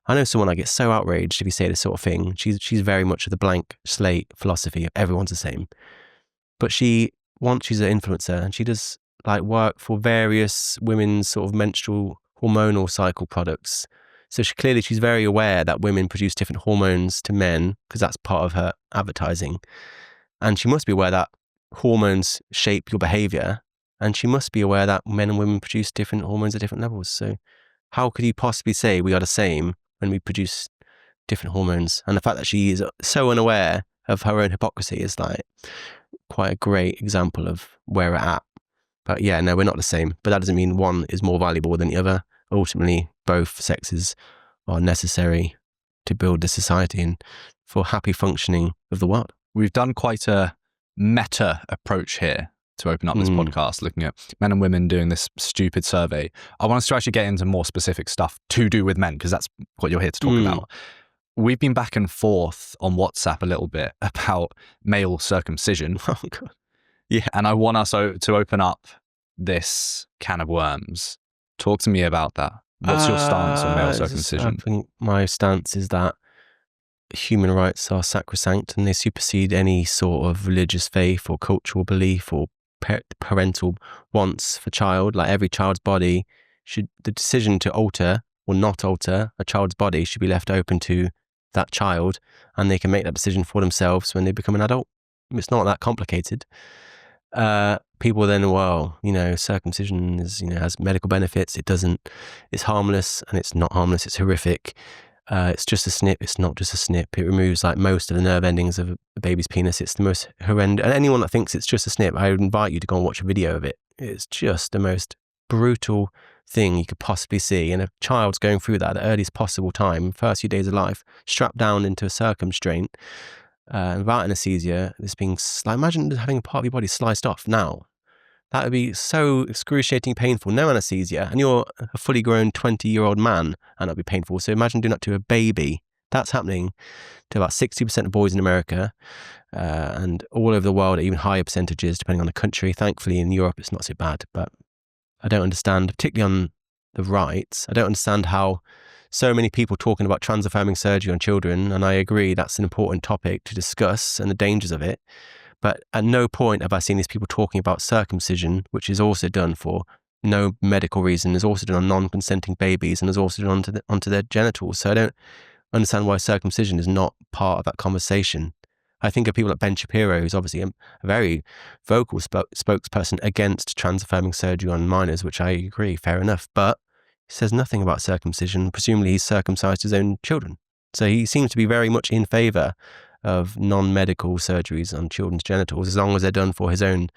I know someone that gets so outraged if you say this sort of thing. She's very much of the blank slate philosophy of everyone's the same. But she's an influencer and she does like work for various women's sort of menstrual hormonal cycle products. So she's very aware that women produce different hormones to men because that's part of her advertising. And she must be aware that hormones shape your behavior. And she must be aware that men and women produce different hormones at different levels. So how could you possibly say we are the same when we produce different hormones? And the fact that she is so unaware of her own hypocrisy is like quite a great example of where we're at. But yeah, no, we're not the same. But that doesn't mean one is more valuable than the other. Ultimately, both sexes are necessary to build the society and for happy functioning of the world. We've done quite a meta approach here to open up this podcast, looking at men and women doing this stupid survey. I want us to actually get into more specific stuff to do with men, because that's what you're here to talk about. We've been back and forth on WhatsApp a little bit about male circumcision. Oh, God. Yeah. And I want us to open up this can of worms. Talk to me about that. What's your stance on male circumcision? I think my stance is that human rights are sacrosanct and they supersede any sort of religious faith or cultural belief or parental wants for child. Like every child's body the decision to alter or not alter a child's body should be left open to that child, and they can make that decision for themselves when they become an adult. It's not that complicated. People then, well, circumcision has medical benefits. It doesn't. It's harmless, and it's not harmless. It's horrific. It's just a snip. It's not just a snip. It removes like most of the nerve endings of a baby's penis. It's the most horrendous. And anyone that thinks it's just a snip, I would invite you to go and watch a video of it. It's just the most brutal thing you could possibly see. And a child's going through that at the earliest possible time, first few days of life, strapped down into a circumstraint, without anesthesia. This being like, imagine having a part of your body sliced off now. That would be so excruciating painful. No anesthesia, and you're a fully grown 20-year-old man, and that'd be painful. So imagine doing that to a baby. That's happening to about 60% of boys in America, and all over the world at even higher percentages, depending on the country. Thankfully, in Europe, it's not so bad. But I don't understand, particularly on the rights, I don't understand how so many people talking about trans-affirming surgery on children, and I agree that's an important topic to discuss and the dangers of it. But at no point have I seen these people talking about circumcision, which is also done for no medical reason, is also done on non-consenting babies, and is also done onto their genitals. So I don't understand why circumcision is not part of that conversation. I think of people like Ben Shapiro, who's obviously a very vocal spokesperson against trans-affirming surgery on minors, which I agree, fair enough. But he says nothing about circumcision. Presumably he's circumcised his own children. So he seems to be very much in favour of non-medical surgeries on children's genitals, as long as they're done for his own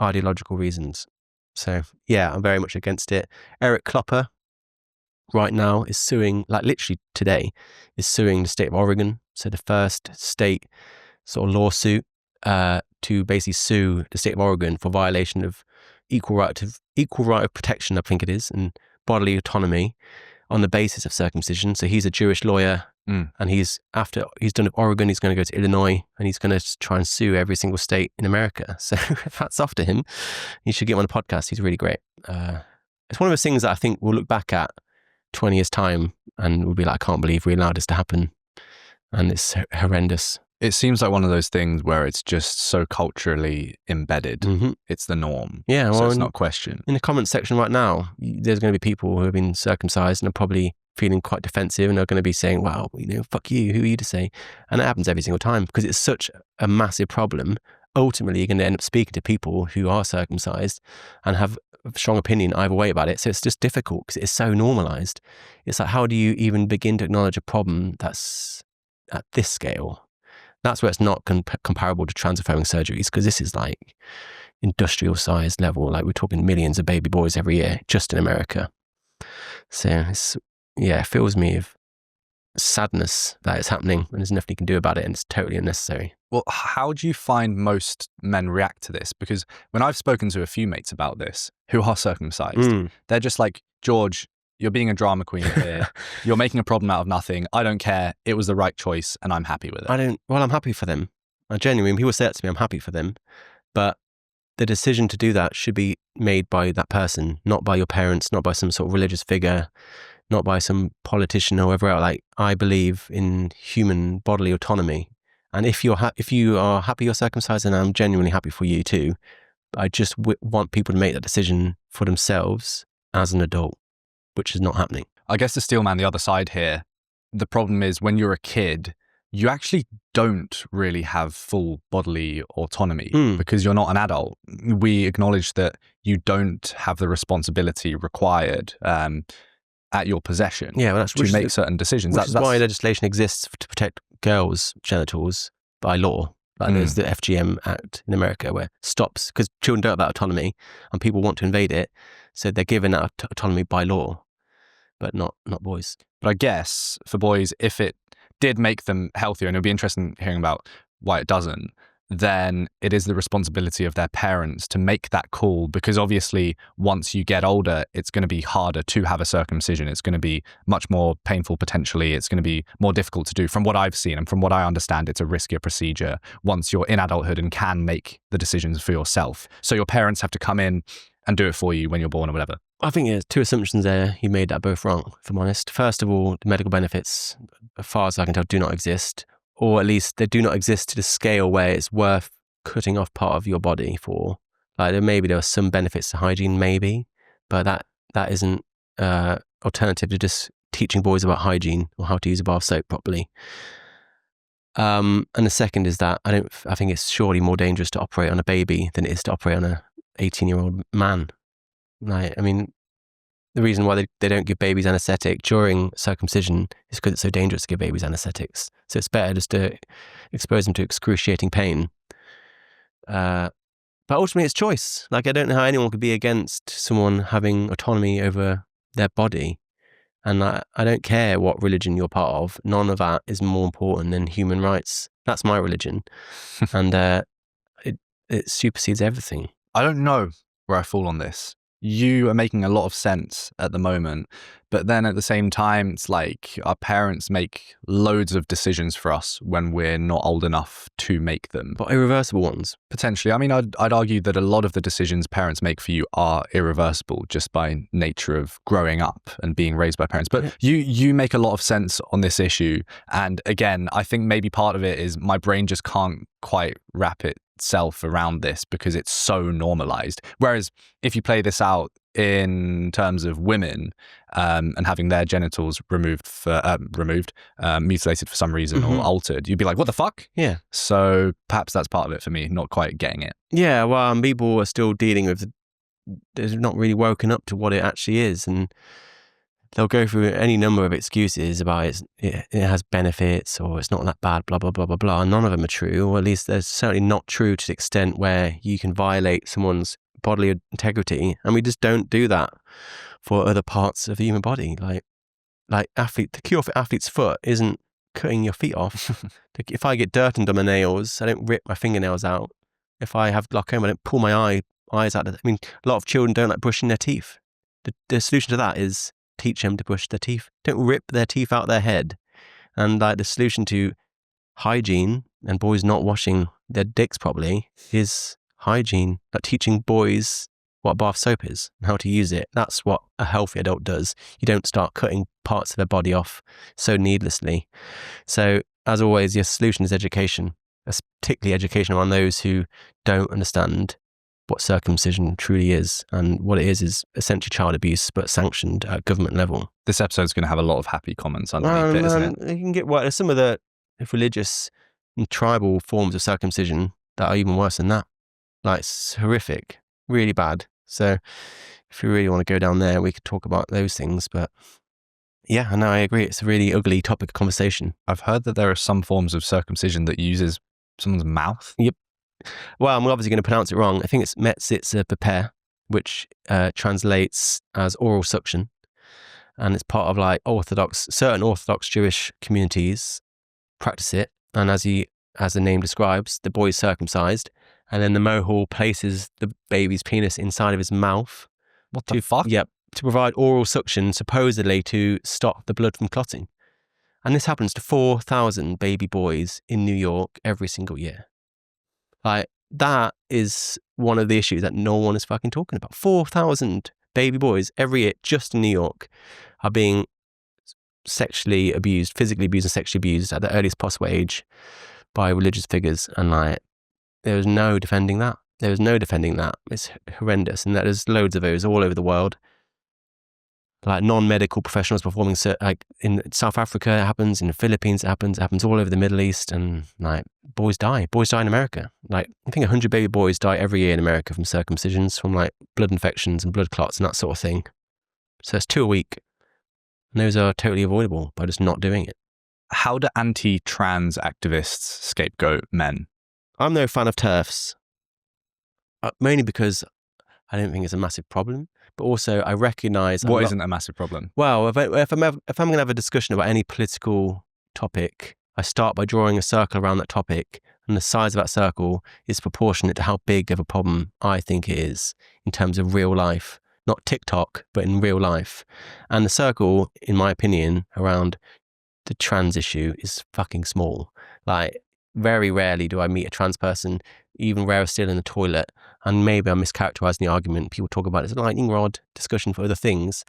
ideological reasons. So yeah, I'm very much against it. Eric Klopper right now is suing, like literally today, is suing the state of Oregon. So the first state sort of lawsuit to basically sue the state of Oregon for violation of equal right of protection, I think it is, and bodily autonomy on the basis of circumcision. So he's a Jewish lawyer, and after he's done with Oregon, he's going to go to Illinois, and he's going to try and sue every single state in America. So hats off to him. You should get him on the podcast. He's really great. It's one of those things that I think we'll look back at 20 years' time and we'll be like, I can't believe we allowed this to happen. And it's horrendous. It seems like one of those things where it's just so culturally embedded. Mm-hmm. It's the norm. Yeah, well, so it's not questioned. In the comments section right now, there's going to be people who have been circumcised and are probably feeling quite defensive and are going to be saying, wow, fuck you, who are you to say? And it happens every single time because it's such a massive problem. Ultimately, you're going to end up speaking to people who are circumcised and have a strong opinion either way about it. So it's just difficult because it's so normalized. It's like, how do you even begin to acknowledge a problem that's at this scale? That's where it's not comparable to trans-affirming surgeries, because this is like industrial size level. Like we're talking millions of baby boys every year just in America. So it fills me with sadness that it's happening and there's nothing you can do about it, and it's totally unnecessary. Well, how do you find most men react to this? Because when I've spoken to a few mates about this who are circumcised, they're just like, George, you're being a drama queen here. You're making a problem out of nothing. I don't care. It was the right choice and I'm happy with it. I'm happy for them. I genuinely, when people say that to me, I'm happy for them. But the decision to do that should be made by that person, not by your parents, not by some sort of religious figure, not by some politician or whoever else. Like, I believe in human bodily autonomy. And if you are happy you're circumcised, and I'm genuinely happy for you too, but I just want people to make that decision for themselves as an adult, which is not happening. I guess to Steelman, the other side here, the problem is when you're a kid, you actually don't really have full bodily autonomy because you're not an adult. We acknowledge that you don't have the responsibility required at your possession to make certain decisions. That's why legislation exists to protect girls' genitals by law. Like there's the FGM Act in America where it stops, because children don't have that autonomy and people want to invade it. So they're given that autonomy by law, but not boys. But I guess for boys, if it did make them healthier, and it'd be interesting hearing about why it doesn't, then it is the responsibility of their parents to make that call, because obviously once you get older, it's going to be harder to have a circumcision. It's going to be much more painful potentially. It's going to be more difficult to do. From what I've seen and from what I understand, it's a riskier procedure once you're in adulthood and can make the decisions for yourself. So your parents have to come in and do it for you when you're born or whatever. I think there's two assumptions there. You made that both wrong, if I'm honest. First of all, the medical benefits, as far as I can tell, do not exist. Or at least they do not exist to the scale where it's worth cutting off part of your body for. Like maybe there are some benefits to hygiene, maybe, but that isn't alternative to just teaching boys about hygiene or how to use a bar of soap properly. And the second is that I think it's surely more dangerous to operate on a baby than it is to operate on a 18-year-old man. Like, I mean, the reason why they don't give babies anaesthetic during circumcision is because it's so dangerous to give babies anaesthetics. So it's better just to expose them to excruciating pain. But ultimately, it's choice. Like, I don't know how anyone could be against someone having autonomy over their body. And I don't care what religion you're part of. None of that is more important than human rights. That's my religion. And it supersedes everything. I don't know where I fall on this. you are making a lot of sense at the moment, but then at the same time, it's like our parents make loads of decisions for us when we're not old enough to make them. But irreversible ones. Potentially. I mean, I'd argue that a lot of the decisions parents make for you are irreversible just by nature of growing up and being raised by parents. But you make a lot of sense on this issue. And again, I think maybe part of it is my brain just can't quite wrap itself around this because it's so normalized. Whereas if you play this out in terms of women and having their genitals mutilated for some reason or altered, you'd be like, what the fuck? Yeah. So perhaps that's part of it for me, not quite getting it. Yeah, well, people are still dealing with, they're not really woken up to what it actually is. And they'll go through any number of excuses about it has benefits or it's not that bad, blah, blah, blah, blah, blah. And none of them are true, or at least they're certainly not true to the extent where you can violate someone's bodily integrity. And we just don't do that for other parts of the human body. Like the cure for athlete's foot isn't cutting your feet off. If I get dirt under my nails, I don't rip my fingernails out. If I have glaucoma, I don't pull my eyes out. I mean, a lot of children don't like brushing their teeth. The solution to that is teach them to brush their teeth. Don't rip their teeth out their head. And like the solution to hygiene and boys not washing their dicks properly is hygiene. Like teaching boys what bath soap is and how to use it. That's what a healthy adult does. You don't start cutting parts of their body off so needlessly. So as always, your solution is education, particularly education on those who don't understand what circumcision truly is. And what it is essentially child abuse, but sanctioned at government level. This episode's going to have a lot of happy comments underneath it, isn't it? You can get there's some of the religious and tribal forms of circumcision that are even worse than that. Like, it's horrific, really bad. So if you really want to go down there, we could talk about those things. But yeah, I know, I agree. It's a really ugly topic of conversation. I've heard that there are some forms of circumcision that uses someone's mouth. Yep. Well, I'm obviously going to pronounce it wrong. I think it's metzitzer paper, which translates as oral suction. And it's part of like certain Orthodox Jewish communities practice it. And as the name describes, the boy is circumcised. And then the mohel places the baby's penis inside of his mouth. What the fuck? Yep. To provide oral suction, supposedly to stop the blood from clotting. And this happens to 4,000 baby boys in New York every single year. Like, that is one of the issues that no one is fucking talking about. 4,000 baby boys every year just in New York are being sexually abused, physically abused and sexually abused at the earliest possible age by religious figures. And like, there was no defending that. It's horrendous. And there's loads of those all over the world. Like non-medical professionals performing, like in South Africa it happens, in the Philippines it happens all over the Middle East, and like boys die in America. Like I think 100 baby boys die every year in America from circumcisions, from like blood infections and blood clots and that sort of thing. So it's 2 a week. And those are totally avoidable by just not doing it. How do anti-trans activists scapegoat men? I'm no fan of TERFs, mainly because I don't think it's a massive problem. But also, I recognise... What isn't a massive problem? Well, if I'm going to have a discussion about any political topic, I start by drawing a circle around that topic, and the size of that circle is proportionate to how big of a problem I think it is in terms of real life. Not TikTok, but in real life. And the circle, in my opinion, around the trans issue is fucking small. Like, very rarely do I meet a trans person, even rarer still in the toilet. And maybe I'm mischaracterizing the argument. People talk about it as a lightning rod discussion for other things.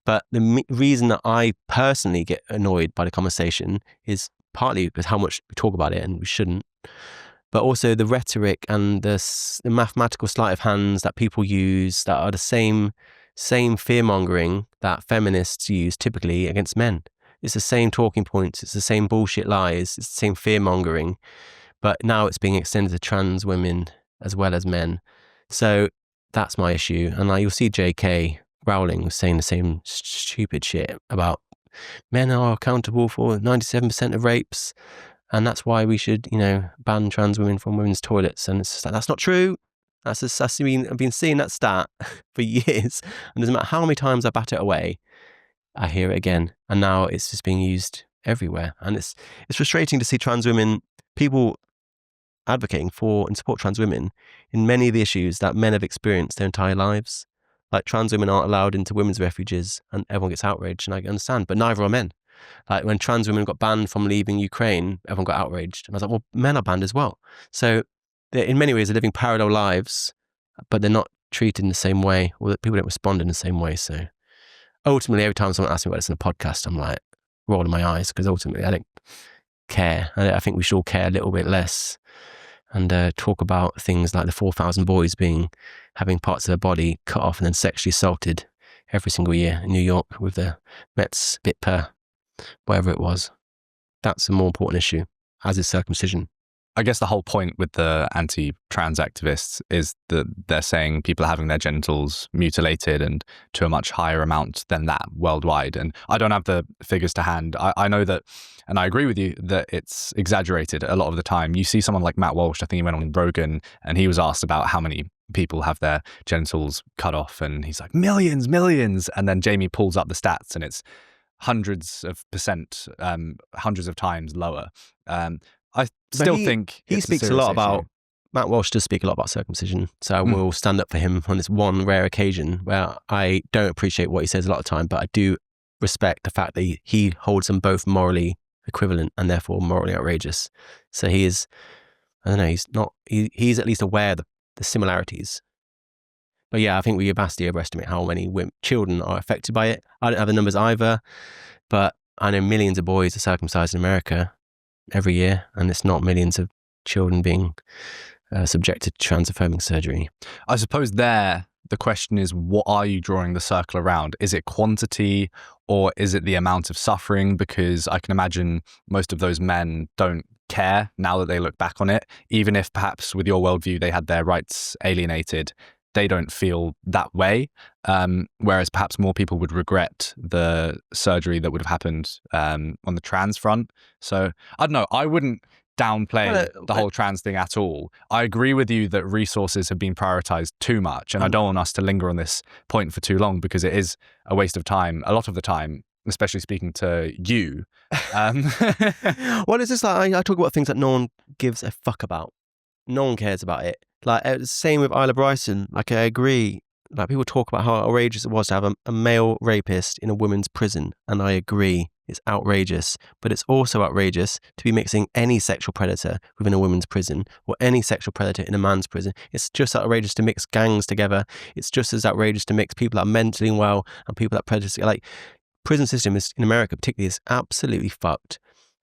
But the reason that I personally get annoyed by the conversation is partly because how much we talk about it, and we shouldn't. But also the rhetoric and the mathematical sleight of hands that people use that are the same fear-mongering that feminists use typically against men. It's the same talking points, it's the same bullshit lies, it's the same fear-mongering, but now it's being extended to trans women as well as men. So that's my issue. And like you'll see J.K. Rowling saying the same stupid shit about men are accountable for 97% of rapes, and that's why we should, ban trans women from women's toilets. And it's just like, that's not true. I've been seeing that stat for years, and doesn't matter how many times I bat it away, I hear it again. And now it's just being used everywhere. And it's frustrating to see trans women, people advocating for and support trans women in many of the issues that men have experienced their entire lives. Like trans women aren't allowed into women's refuges and everyone gets outraged, and I understand, but neither are men. Like when trans women got banned from leaving Ukraine, everyone got outraged. And I was like, well, men are banned as well. So they're, in many ways, they're living parallel lives, but they're not treated in the same way, or that people don't respond in the same way. So ultimately, every time someone asks me about this in a podcast, I'm like rolling my eyes, because ultimately I don't care. I think we should all care a little bit less and talk about things like the 4,000 boys having parts of their body cut off and then sexually assaulted every single year in New York with the Mets bit per whatever it was. That's a more important issue, as is circumcision. I guess the whole point with the anti-trans activists is that they're saying people are having their genitals mutilated, and to a much higher amount than that worldwide. And I don't have the figures to hand. I know that, and I agree with you, that it's exaggerated a lot of the time. You see someone like Matt Walsh, I think he went on Rogan, and he was asked about how many people have their genitals cut off, and he's like, millions. And then Jamie pulls up the stats, and it's hundreds of percent, hundreds of times lower. I still think he speaks a lot about, Matt Walsh does speak a lot about circumcision, so I will stand up for him on this one rare occasion where I don't appreciate what he says a lot of the time, but I do respect the fact that he holds them both morally equivalent and therefore morally outrageous. So he is, I don't know, he's at least aware of the similarities. But yeah, I think we vastly overestimate how many children are affected by it. I don't have the numbers either, but I know millions of boys are circumcised in America every year, and it's not millions of children being subjected to transaffirming surgery. I suppose the question is, what are you drawing the circle around? Is it quantity, or is it the amount of suffering? Because I can imagine most of those men don't care now that they look back on it, even if perhaps with your worldview they had their rights alienated. They don't feel that way, whereas perhaps more people would regret the surgery that would have happened on the trans front. So I don't know, I wouldn't downplay the whole trans thing at all. I agree with you that resources have been prioritized too much, and I don't want us to linger on this point for too long, because it is a waste of time a lot of the time, especially speaking to you. Well, it's just like I talk about things that no one gives a fuck about. No one cares about it. Like, the same with Isla Bryson. Like, I agree. Like, people talk about how outrageous it was to have a male rapist in a women's prison. And I agree. It's outrageous. But it's also outrageous to be mixing any sexual predator within a women's prison, or any sexual predator in a man's prison. It's just outrageous to mix gangs together. It's just as outrageous to mix people that are mentally unwell and people that predators. Like, prison system is, in America particularly, is absolutely fucked.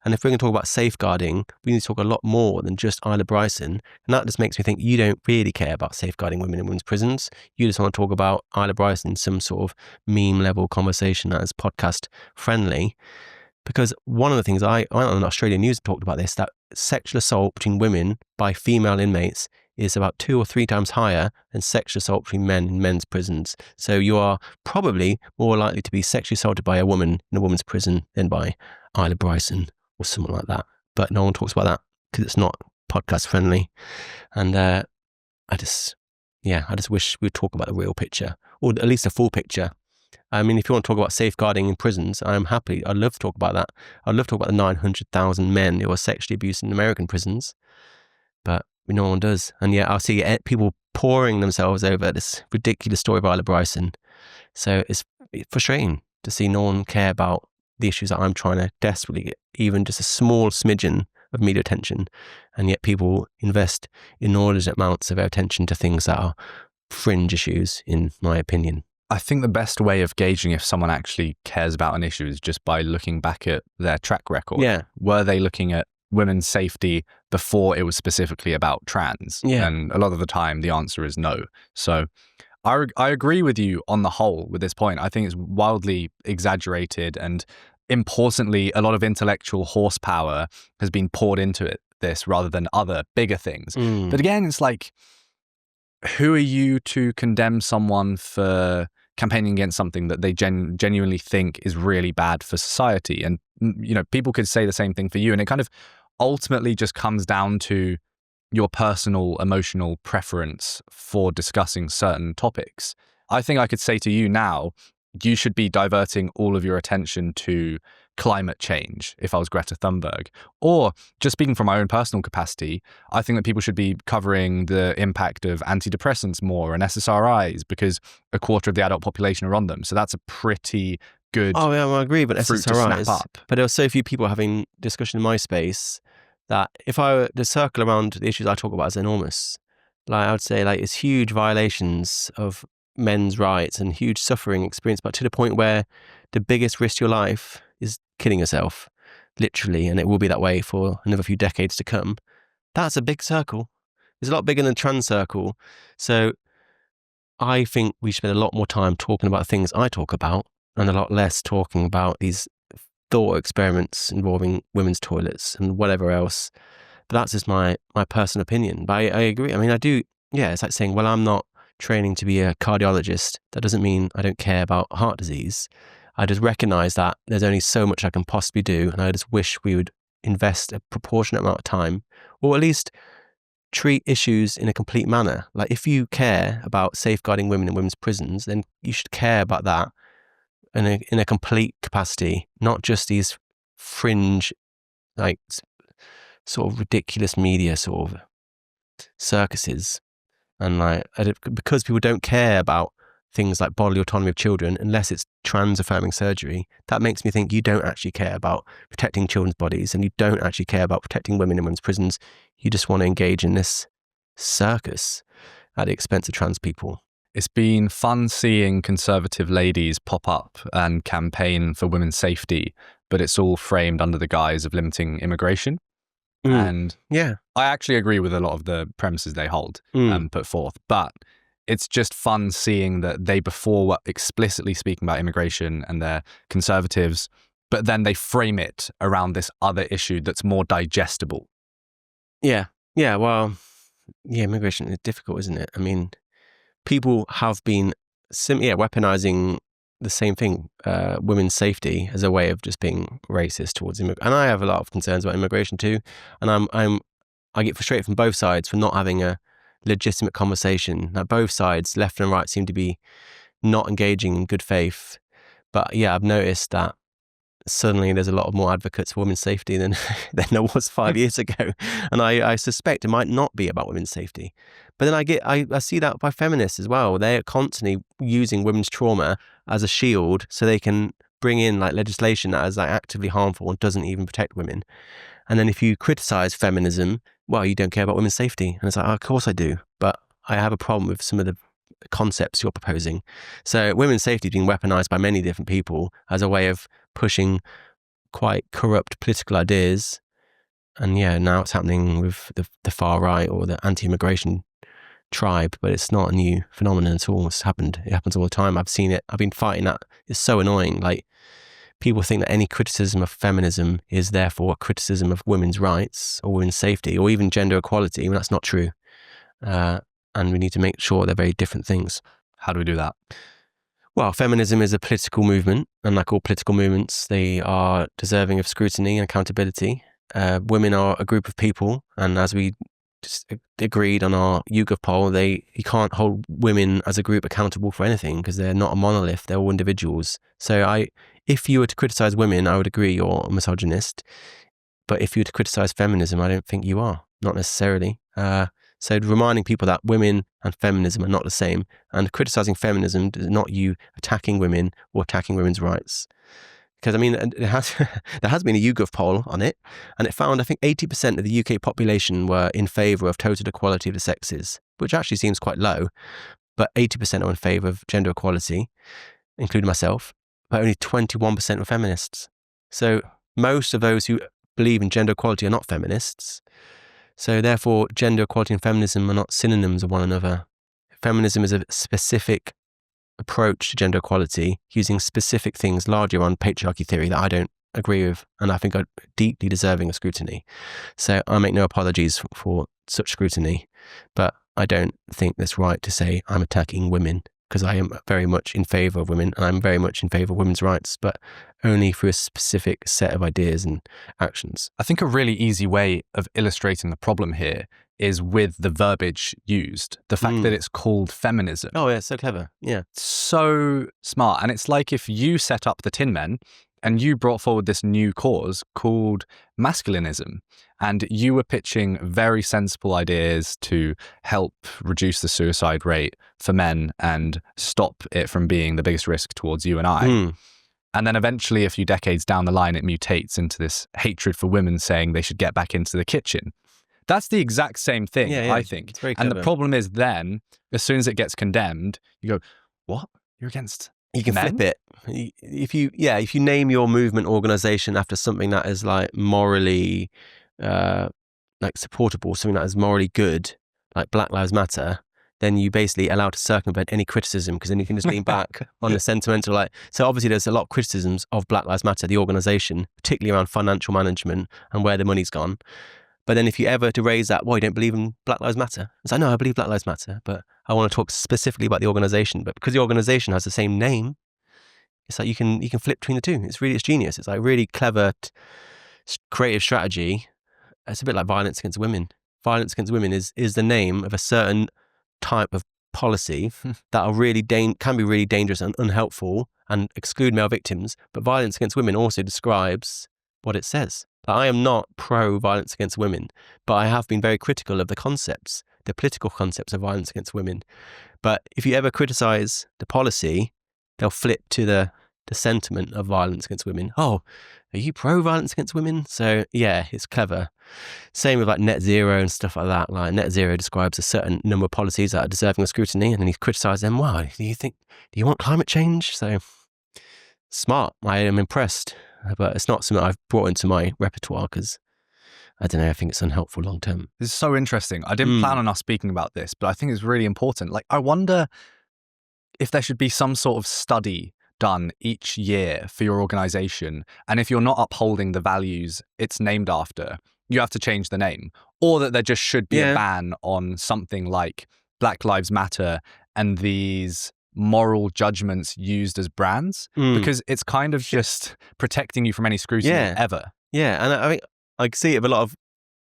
And if we're going to talk about safeguarding, we need to talk a lot more than just Isla Bryson. And that just makes me think you don't really care about safeguarding women in women's prisons. You just want to talk about Isla Bryson in some sort of meme level conversation that is podcast friendly. Because one of the things I went on Australian News and talked about this, that sexual assault between women by female inmates is about 2 or 3 times higher than sexual assault between men in men's prisons. So you are probably more likely to be sexually assaulted by a woman in a woman's prison than by Isla Bryson or someone like that. But no one talks about that because it's not podcast friendly. And I just wish we'd talk about the real picture, or at least a full picture. I mean, if you want to talk about safeguarding in prisons, I'm happy. I'd love to talk about that. I'd love to talk about the 900,000 men who are sexually abused in American prisons, but no one does. And yet I'll see people pouring themselves over this ridiculous story of Isla Bryson. So it's frustrating to see no one care about the issues that I'm trying to desperately get even just a small smidgen of media attention, and yet people invest inordinate amounts of attention to things that are fringe issues, in my opinion. I think the best way of gauging if someone actually cares about an issue is just by looking back at their track record. Yeah. Were they looking at women's safety before it was specifically about trans? Yeah. And a lot of the time the answer is no. So I agree with you on the whole with this point. I think it's wildly exaggerated, and importantly, a lot of intellectual horsepower has been poured into this rather than other bigger things. But again, it's like, who are you to condemn someone for campaigning against something that they genuinely think is really bad for society? And, you know, people could say the same thing for you. And it kind of ultimately just comes down to your personal emotional preference for discussing certain topics. I think I could say to you now, you should be diverting all of your attention to climate change if I was Greta Thunberg. Or just speaking from my own personal capacity, I think that people should be covering the impact of antidepressants more and SSRIs because a quarter of the adult population are on them. So that's a pretty good Oh yeah, well, I agree, but fruit to snap SSRIs. up. But there were so few people having discussion in my space that if I were to circle around the issues I talk about is enormous. Like I would say, like it's huge violations of men's rights and huge suffering experience, but to the point where the biggest risk to your life is killing yourself, literally, and it will be that way for another few decades to come. That's a big circle. It's a lot bigger than trans circle. So I think we spend a lot more time talking about things I talk about and a lot less talking about these thought experiments involving women's toilets and whatever else. But that's just my personal opinion. But I agree. I mean, I do. Yeah, it's like saying, well, I'm not training to be a cardiologist. That doesn't mean I don't care about heart disease. I just recognize that there's only so much I can possibly do. And I just wish we would invest a proportionate amount of time, or at least treat issues in a complete manner. Like if you care about safeguarding women in women's prisons, then you should care about that in a complete capacity, not just these fringe, like sort of ridiculous media sort of circuses. And like, because people don't care about things like bodily autonomy of children, unless it's trans-affirming surgery, that makes me think you don't actually care about protecting children's bodies and you don't actually care about protecting women in women's prisons. You just want to engage in this circus at the expense of trans people. It's been fun seeing conservative ladies pop up and campaign for women's safety, but it's all framed under the guise of limiting immigration. And yeah, I actually agree with a lot of the premises they hold and put forth, but it's just fun seeing that they before were explicitly speaking about immigration and they're conservatives, but then they frame it around this other issue that's more digestible. Yeah. Well, immigration is difficult, isn't it? I mean, people have been weaponizing the same thing, women's safety, as a way of just being racist towards immigration. And I have a lot of concerns about immigration too. And I get frustrated from both sides for not having a legitimate conversation. Now, both sides, left and right, seem to be not engaging in good faith. But yeah, I've noticed that suddenly there's a lot more advocates for women's safety than there was 5 years ago. And I suspect it might not be about women's safety. But then I see that by feminists as well. They're constantly using women's trauma as a shield so they can bring in like legislation that is like actively harmful and doesn't even protect women. And then if you criticize feminism, well, you don't care about women's safety. And it's like, oh, of course I do. But I have a problem with some of the concepts you're proposing. So women's safety is being weaponized by many different people as a way of pushing quite corrupt political ideas. And yeah, now it's happening with the far right or the anti-immigration tribe, but it's not a new phenomenon at all. It happens all the time. I've seen it. I've been fighting that. It's so annoying. Like, people think that any criticism of feminism is therefore a criticism of women's rights or women's safety or even gender equality. Well, that's not true. And we need to make sure they're very different things. How do we do that? Well, feminism is a political movement, and like all political movements, they are deserving of scrutiny and accountability. Women are a group of people, and as we just agreed on our YouGov poll, you can't hold women as a group accountable for anything because they're not a monolith, they're all individuals. So if you were to criticize women, I would agree you're a misogynist. But if you were to criticize feminism, I don't think you are, not necessarily. So reminding people that women and feminism are not the same, and criticizing feminism is not you attacking women or attacking women's rights. Because I mean, there has been a YouGov poll on it, and it found, I think, 80% of the UK population were in favour of total equality of the sexes, which actually seems quite low, but 80% are in favour of gender equality, including myself, but only 21% were feminists. So most of those who believe in gender equality are not feminists. So therefore, gender equality and feminism are not synonyms of one another. Feminism is a specific approach to gender equality using specific things largely around patriarchy theory that I don't agree with, and I think are deeply deserving of scrutiny. So I make no apologies for such scrutiny, but I don't think it's right to say I'm attacking women, because I am very much in favour of women and I'm very much in favour of women's rights, but only through a specific set of ideas and actions. I think a really easy way of illustrating the problem here is with the verbiage used. The fact that it's called feminism. Oh yeah, so clever. Yeah. So smart. And it's like if you set up the Tin Men and you brought forward this new cause called masculinism. And you were pitching very sensible ideas to help reduce the suicide rate for men and stop it from being the biggest risk towards you and I. And then eventually, a few decades down the line, it mutates into this hatred for women saying they should get back into the kitchen. That's the exact same thing, I think. It's very and clever. the problem is then, as soon as it gets condemned, you go, what? You're against You can men? flip it. If you name your movement organization after something that is like morally like supportable, something that is morally good, like Black Lives Matter, then you basically allow to circumvent any criticism, because then you can just lean back on the sentimental, like, so obviously there's a lot of criticisms of Black Lives Matter, the organization, particularly around financial management and where the money's gone. But then if you ever to raise that, well, you don't believe in Black Lives Matter. It's like, no, I believe Black Lives Matter, but I want to talk specifically about the organization. But because the organization has the same name, it's like you can flip between the two. It's genius. It's like really clever, creative strategy. It's a bit like violence against women. Violence against women is the name of a certain type of policy that are really can be really dangerous and unhelpful and exclude male victims. But violence against women also describes what it says. I am not pro violence against women, but I have been very critical of the concepts, the political concepts of violence against women. But if you ever criticize the policy, they'll flip to the sentiment of violence against women. Oh, are you pro violence against women? So yeah, it's clever. Same with like net zero and stuff like that. Like net zero describes a certain number of policies that are deserving of scrutiny, and then you criticize them. Wow, do you want climate change? So smart. I am impressed. But it's not something I've brought into my repertoire because, I don't know, I think it's unhelpful long term. This is so interesting. I didn't plan on us speaking about this, but I think it's really important. Like, I wonder if there should be some sort of study done each year for your organization. And if you're not upholding the values it's named after, you have to change the name. Or that there just should be a ban on something like Black Lives Matter and these moral judgments used as brands, because it's kind of just protecting you from any scrutiny ever. Yeah, and I think I see it with a lot of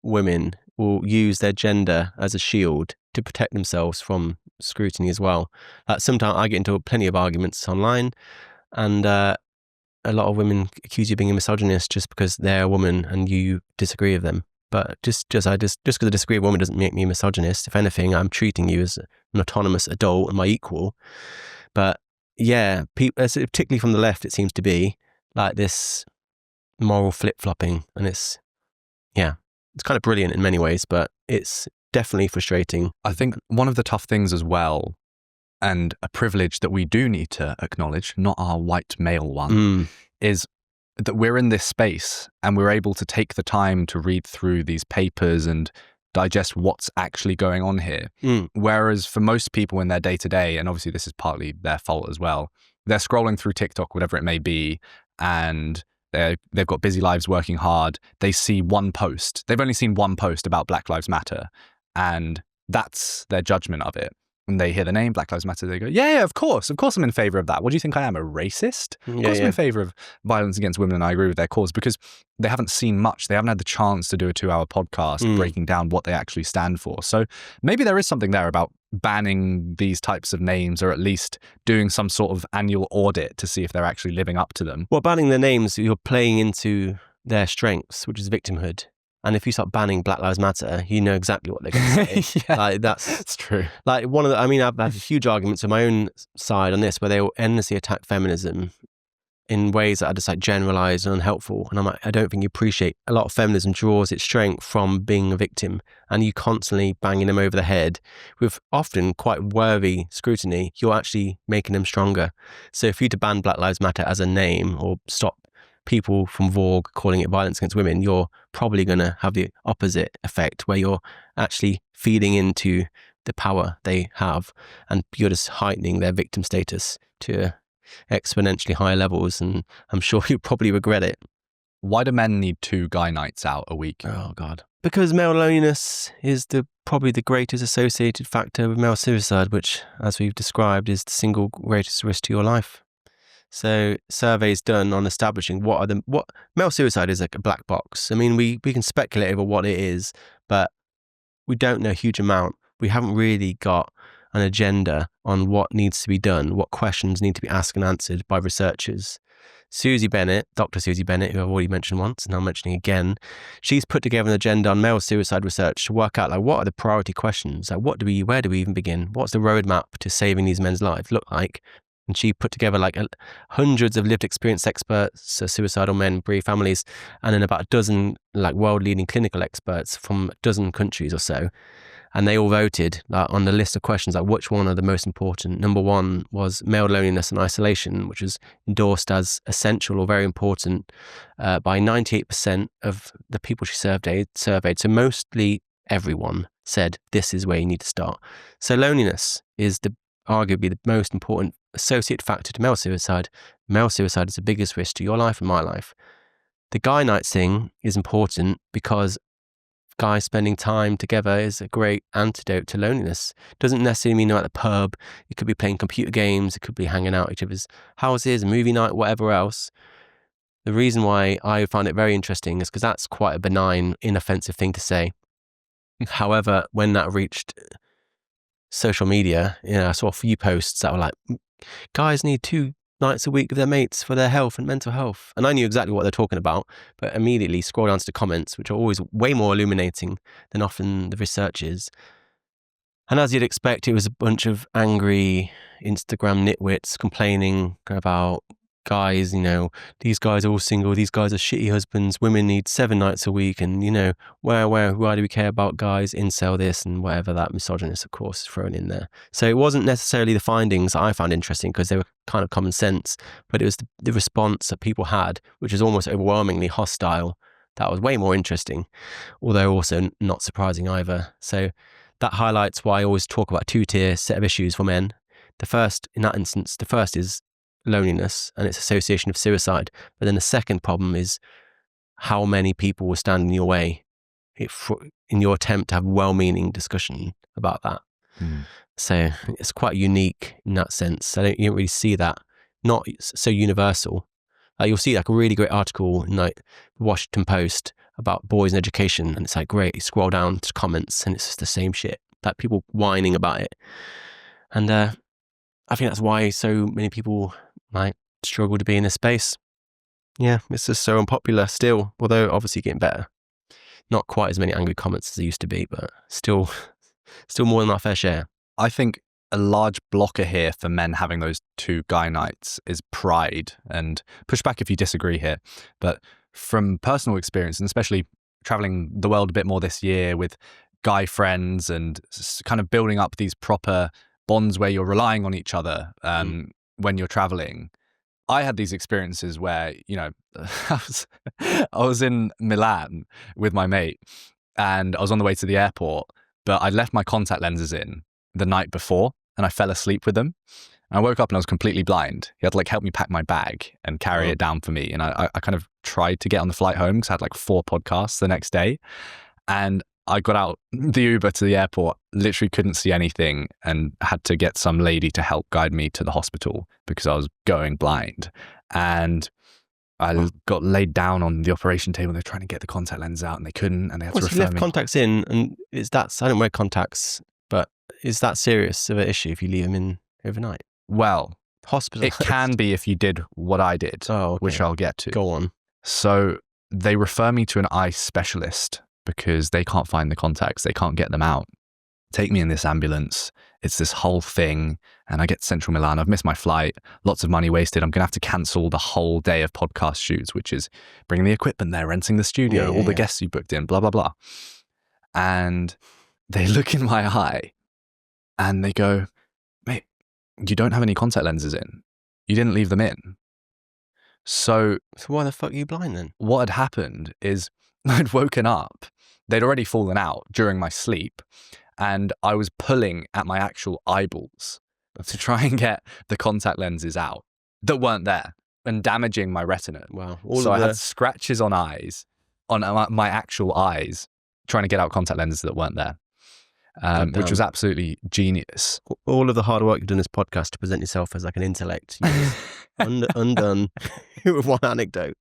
women will use their gender as a shield to protect themselves from scrutiny as well. Sometimes I get into plenty of arguments online, and a lot of women accuse you of being a misogynist just because they're a woman and you disagree with them. But just because I disagree with a woman doesn't make me a misogynist. If anything, I'm treating you as an autonomous adult and my equal. But yeah, particularly from the left, it seems to be like this moral flip-flopping. And it's kind of brilliant in many ways, but it's definitely frustrating. I think one of the tough things as well, and a privilege that we do need to acknowledge, not our white male one, is that we're in this space and we're able to take the time to read through these papers and digest what's actually going on here. Whereas for most people in their day-to-day, and obviously this is partly their fault as well, they're scrolling through TikTok, whatever it may be, and they've got busy lives working hard. They see one post. They've only seen one post about Black Lives Matter, and that's their judgment of it. When they hear the name Black Lives Matter, they go, yeah, of course I'm in favor of that. What do you think I am, a racist? Of course I'm in favor of violence against women, and I agree with their cause, because they haven't seen much. They haven't had the chance to do a 2-hour podcast breaking down what they actually stand for. So maybe there is something there about banning these types of names, or at least doing some sort of annual audit to see if they're actually living up to them. Well, banning their names, you're playing into their strengths, which is victimhood. And if you start banning Black Lives Matter, you know exactly what they're going to say. Like, that's true. Like I've had huge arguments on my own side on this, where they will endlessly attack feminism in ways that are just like generalized and unhelpful. And I'm like, I don't think you appreciate a lot of feminism draws its strength from being a victim, and you constantly banging them over the head with often quite worthy scrutiny. You're actually making them stronger. So if you to ban Black Lives Matter as a name, or stop people from Vogue calling it violence against women, you're probably going to have the opposite effect, where you're actually feeding into the power they have, and you're just heightening their victim status to exponentially higher levels, and I'm sure you'll probably regret it. Why do men need 2 guy nights out a week? Oh, God. Because male loneliness is probably the greatest associated factor with male suicide, which, as we've described, is the single greatest risk to your life. So surveys done on establishing what male suicide is, like a black box. I mean, we can speculate over what it is, but we don't know a huge amount. We haven't really got an agenda on what needs to be done, what questions need to be asked and answered by researchers. Susie Bennett, Dr. Susie Bennett, who I've already mentioned once, and I'm mentioning again, she's put together an agenda on male suicide research to work out like what are the priority questions, like where do we even begin? What's the roadmap to saving these men's lives look like? And she put together like hundreds of lived experience experts, so suicidal men, bereaved families, and then about a dozen like world-leading clinical experts from a dozen countries or so. And they all voted on the list of questions, like which one are the most important. Number one was male loneliness and isolation, which was endorsed as essential or very important by 98% of the people she surveyed. So mostly everyone said this is where you need to start. So loneliness is arguably the most important associated factor to male suicide. Male suicide is the biggest risk to your life and my life. The guy night thing is important because guys spending time together is a great antidote to loneliness. Doesn't necessarily mean at the pub. It could be playing computer games. It could be hanging out at each other's houses, a movie night, whatever else. The reason why I find it very interesting is because that's quite a benign, inoffensive thing to say. However, when that reached social media, I saw a few posts that were like, guys need 2 nights a week with their mates for their health and mental health. And I knew exactly what they're talking about, but immediately scrolled down to the comments, which are always way more illuminating than often the research is. And as you'd expect, it was a bunch of angry Instagram nitwits complaining about guys, these guys are all single, these guys are shitty husbands, women need 7 nights a week, and why do we care about guys, incel this, and whatever that misogynist, of course, is thrown in there. So it wasn't necessarily the findings that I found interesting because they were kind of common sense, but it was the response that people had, which is almost overwhelmingly hostile. That was way more interesting, although also not surprising either. So that highlights why I always talk about a 2-tier set of issues for men. The first is loneliness and its association of suicide. But then the second problem is how many people will stand in your way in your attempt to have well-meaning discussion about that. So it's quite unique in that sense. You don't really see that, not so universal. You'll see like a really great article in like the Washington Post about boys in education, and it's like great. You scroll down to comments and it's just the same shit, like people whining about it. And I think that's why so many people might struggle to be in this space. Yeah, it's just so unpopular still, although obviously getting better. Not quite as many angry comments as there used to be, but still more than our fair share. I think a large blocker here for men having those 2 guy nights is pride, and push back if you disagree here. But from personal experience, and especially traveling the world a bit more this year with guy friends and kind of building up these proper bonds where you're relying on each other when you're traveling, I had these experiences where, I was in Milan with my mate and I was on the way to the airport, but I left my contact lenses in the night before and I fell asleep with them. And I woke up and I was completely blind. He had to help me pack my bag and carry it down for me. And I kind of tried to get on the flight home because I had 4 podcasts the next day. And I got out the Uber to the airport, literally couldn't see anything, and had to get some lady to help guide me to the hospital because I was going blind. And I got laid down on the operation table. They're trying to get the contact lens out and they couldn't, and they had to refer me. You left me. Contacts in, and I don't wear contacts, but is that serious of an issue if you leave them in overnight? Well, hospital. It can be if you did what I did, which I'll get to. Go on. So they refer me to an eye specialist because they can't find the contacts. They can't get them out. Take me in this ambulance. It's this whole thing. And I get to Central Milan. I've missed my flight. Lots of money wasted. I'm going to have to cancel the whole day of podcast shoots, which is bringing the equipment there, renting the studio, all the guests you booked in, blah, blah, blah. And they look in my eye and they go, mate, you don't have any contact lenses in. You didn't leave them in. So why the fuck are you blind then? What had happened is I'd woken up. They'd already fallen out during my sleep. And I was pulling at my actual eyeballs to try and get the contact lenses out that weren't there and damaging my retina. Wow. So I had scratches on my actual eyes, trying to get out contact lenses that weren't there, which was absolutely genius. All of the hard work you've done in this podcast to present yourself as like an intellect, undone with one anecdote.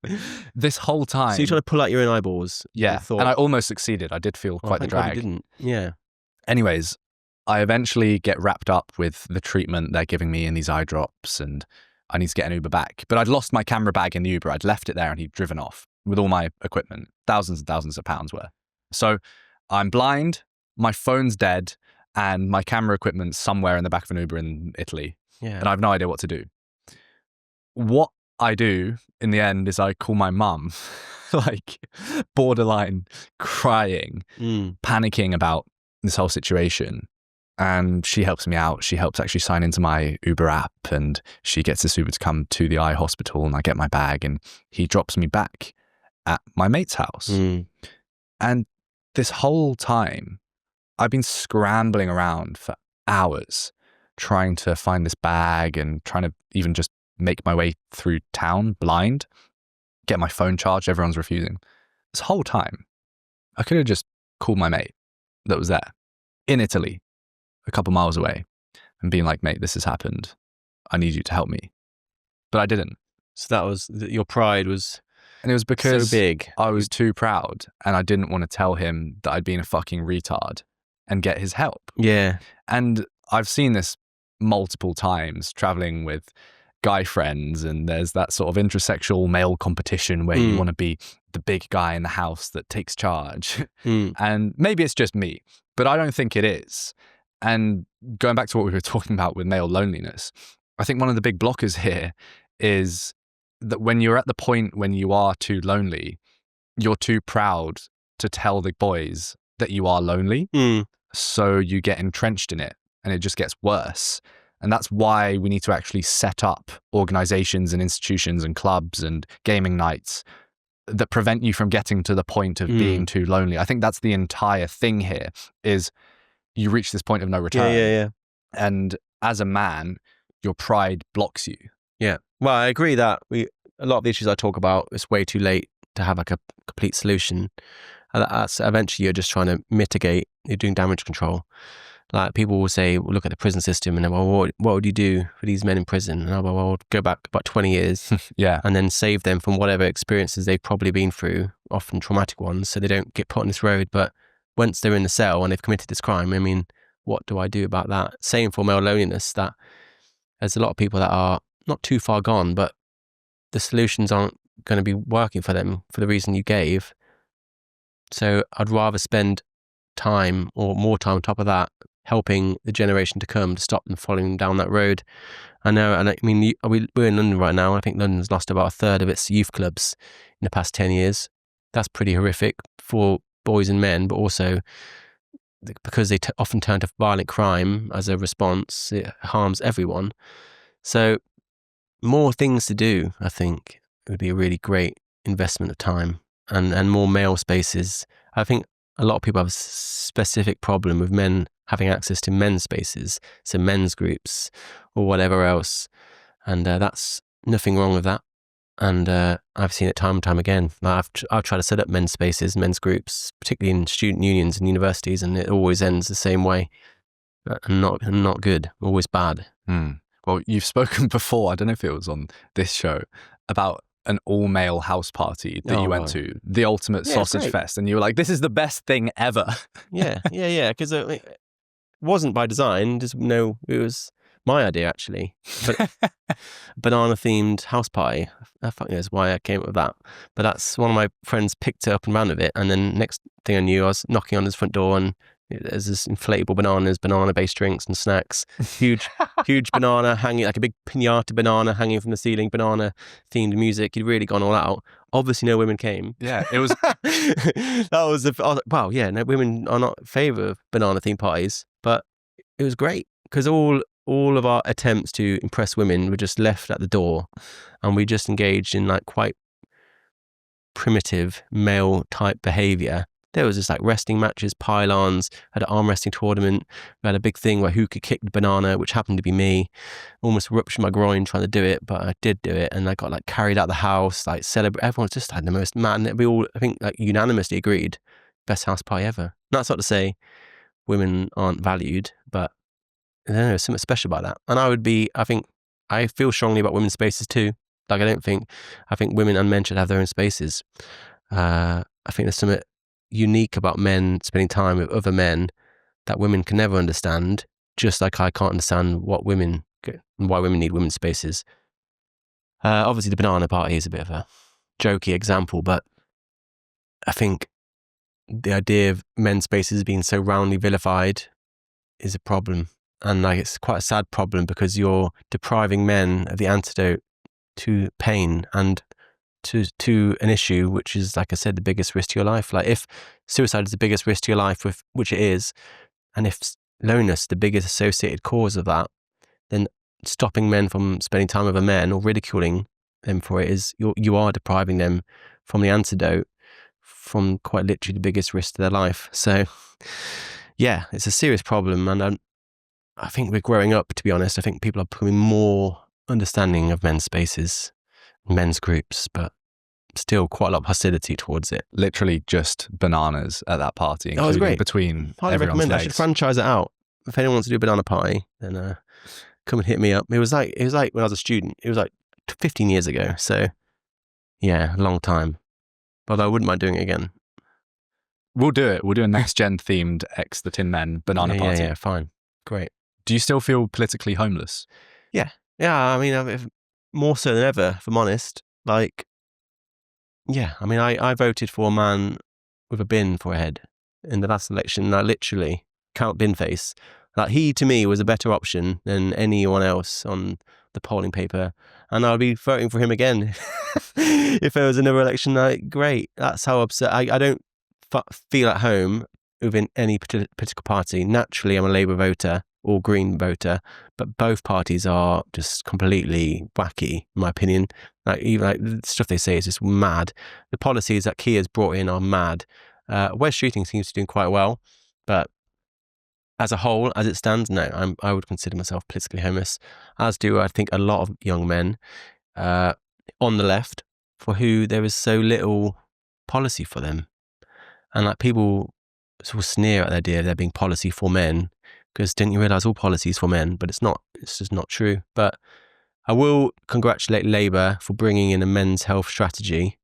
This whole time. So you're trying to pull out your own eyeballs. Yeah. And I almost succeeded. I did feel quite the drag. God you didn't. Yeah. Anyways, I eventually get wrapped up with the treatment they're giving me in these eye drops, and I need to get an Uber back. But I'd lost my camera bag in the Uber. I'd left it there and he'd driven off with all my equipment, thousands and thousands of pounds worth. So I'm blind, my phone's dead, and my camera equipment's somewhere in the back of an Uber in Italy. Yeah. And I have no idea what to do. What I do in the end is I call my mum, like borderline crying, panicking about this whole situation. And she helps me out. She helps actually sign into my Uber app, and she gets this Uber to come to the eye hospital, and I get my bag and he drops me back at my mate's house. And this whole time I've been scrambling around for hours trying to find this bag and trying to even just make my way through town blind, get my phone charged. Everyone's refusing. This whole time I could have just called my mate that was there in Italy, a couple miles away, and being like, mate, this has happened. I need you to help me. But I didn't. So that was, your pride was, and it was because so big. I was too proud and I didn't want to tell him that I'd been a fucking retard and get his help. Yeah. And I've seen this multiple times traveling with guy friends, and there's that sort of intersexual male competition where you want to be the big guy in the house that takes charge. And maybe it's just me, but I don't think it is. And going back to what we were talking about with male loneliness, I think one of the big blockers here is that when you're at the point when you are too lonely, you're too proud to tell the boys that you are lonely. So you get entrenched in it and it just gets worse. And that's why we need to actually set up organizations and institutions and clubs and gaming nights that prevent you from getting to the point of being too lonely. I think that's the entire thing here, is you reach this point of no return. Yeah. And as a man, your pride blocks you. Yeah. Well, I agree that a lot of the issues I talk about, it's way too late to have like a complete solution. And that's eventually you're just trying to mitigate, you're doing damage control. Like people will say, well, look at the prison system and then, well, what would you do for these men in prison? And I'll go, well, go back about 20 years and then save them from whatever experiences they've probably been through, often traumatic ones, so they don't get put on this road. But once they're in the cell and they've committed this crime, I mean, what do I do about that? Same for male loneliness, that there's a lot of people that are not too far gone, but the solutions aren't going to be working for them for the reason you gave. So I'd rather spend time or more time on top of that helping the generation to come to stop them following down that road. I know, and I mean, we're in London right now. I think London's lost about a third of its youth clubs in the past 10 years. That's pretty horrific for boys and men, but also because they often turn to violent crime as a response, it harms everyone. So more things to do, I think, would be a really great investment of time, and more male spaces. I think a lot of people have a specific problem with men having access to men's spaces, so men's groups or whatever else. And that's nothing wrong with that. And I've seen it time and time again. I've tried to set up men's spaces, men's groups, particularly in student unions and universities, and it always ends the same way. And not good, always bad. Well, you've spoken before, I don't know if it was on this show, about an all-male house party that you went to, the ultimate sausage fest, and you were like, this is the best thing ever. Yeah, because it wasn't by design, it was my idea actually. But banana-themed house party, I think that's why I came up with that. But that's one of my friends picked it up and ran with it, and then next thing I knew, I was knocking on his front door and there's this inflatable bananas, banana-based drinks and snacks. Huge banana hanging, like a big piñata banana hanging from the ceiling, banana-themed music. He'd really gone all out. Obviously, no women came. Yeah, it was... I was like, wow, yeah, no, women are not in favour of banana-themed parties. But it was great, because all of our attempts to impress women were just left at the door, and we just engaged in like quite primitive male-type behaviour. There was just like wrestling matches, pylons, had an arm wrestling tournament. We had a big thing where who could kick the banana, which happened to be me. Almost ruptured my groin trying to do it, but I did do it. And I got like carried out the house, like celebrate. Everyone just had the most we all, I think, like unanimously agreed, best house party ever. That's not to say women aren't valued, but I don't know, there's something special about that. And I feel strongly about women's spaces too. Like I think women and men should have their own spaces. I think there's something unique about men spending time with other men that women can never understand, just like I can't understand why women need women's spaces. Obviously, the banana party is a bit of a jokey example, but I think the idea of men's spaces being so roundly vilified is a problem. And like, it's quite a sad problem because you're depriving men of the antidote to pain and to an issue which is, like I said, the biggest risk to your life. Like, if suicide is the biggest risk to your life, which it is, and if loneliness the biggest associated cause of that, then stopping men from spending time with other men or ridiculing them for it is you are depriving them from the antidote from quite literally the biggest risk to their life. So yeah, it's a serious problem, and I think we're growing up, to be honest. I think people are becoming more understanding of men's spaces, men's groups, but still quite a lot of hostility towards it. Literally just bananas at that party, Oh, it was great. between Highly everyone's recommend. legs. I should franchise it out. If anyone wants to do a banana party, then come and hit me up. It was like when I was a student. It was like 15 years ago. So yeah, a long time. Although I wouldn't mind doing it again. We'll do it. We'll do a next gen themed TheTinMen banana party. Yeah, fine. Great. Do you still feel politically homeless? Yeah, I mean, more so than ever, if I'm honest. Like, yeah, I mean, I voted for a man with a bin for a head in the last election. I literally count bin face. Like, he to me was a better option than anyone else on the polling paper, and I'll be voting for him again if there was another election. Like, great. That's how upset. I don't feel at home within any political party. Naturally, I'm a Labour voter or Green voter, but both parties are just completely wacky, in my opinion. Like, even like the stuff they say is just mad. The policies that Keir's brought in are mad. West Streeting seems to be doing quite well, but as a whole, as it stands, no, I would consider myself politically homeless, as do I think a lot of young men on the left for who there is so little policy for them. And like, people sort of sneer at the idea of there being policy for men, because didn't you realise all policies for men? But it's not. It's just not true. But I will congratulate Labour for bringing in a men's health strategy,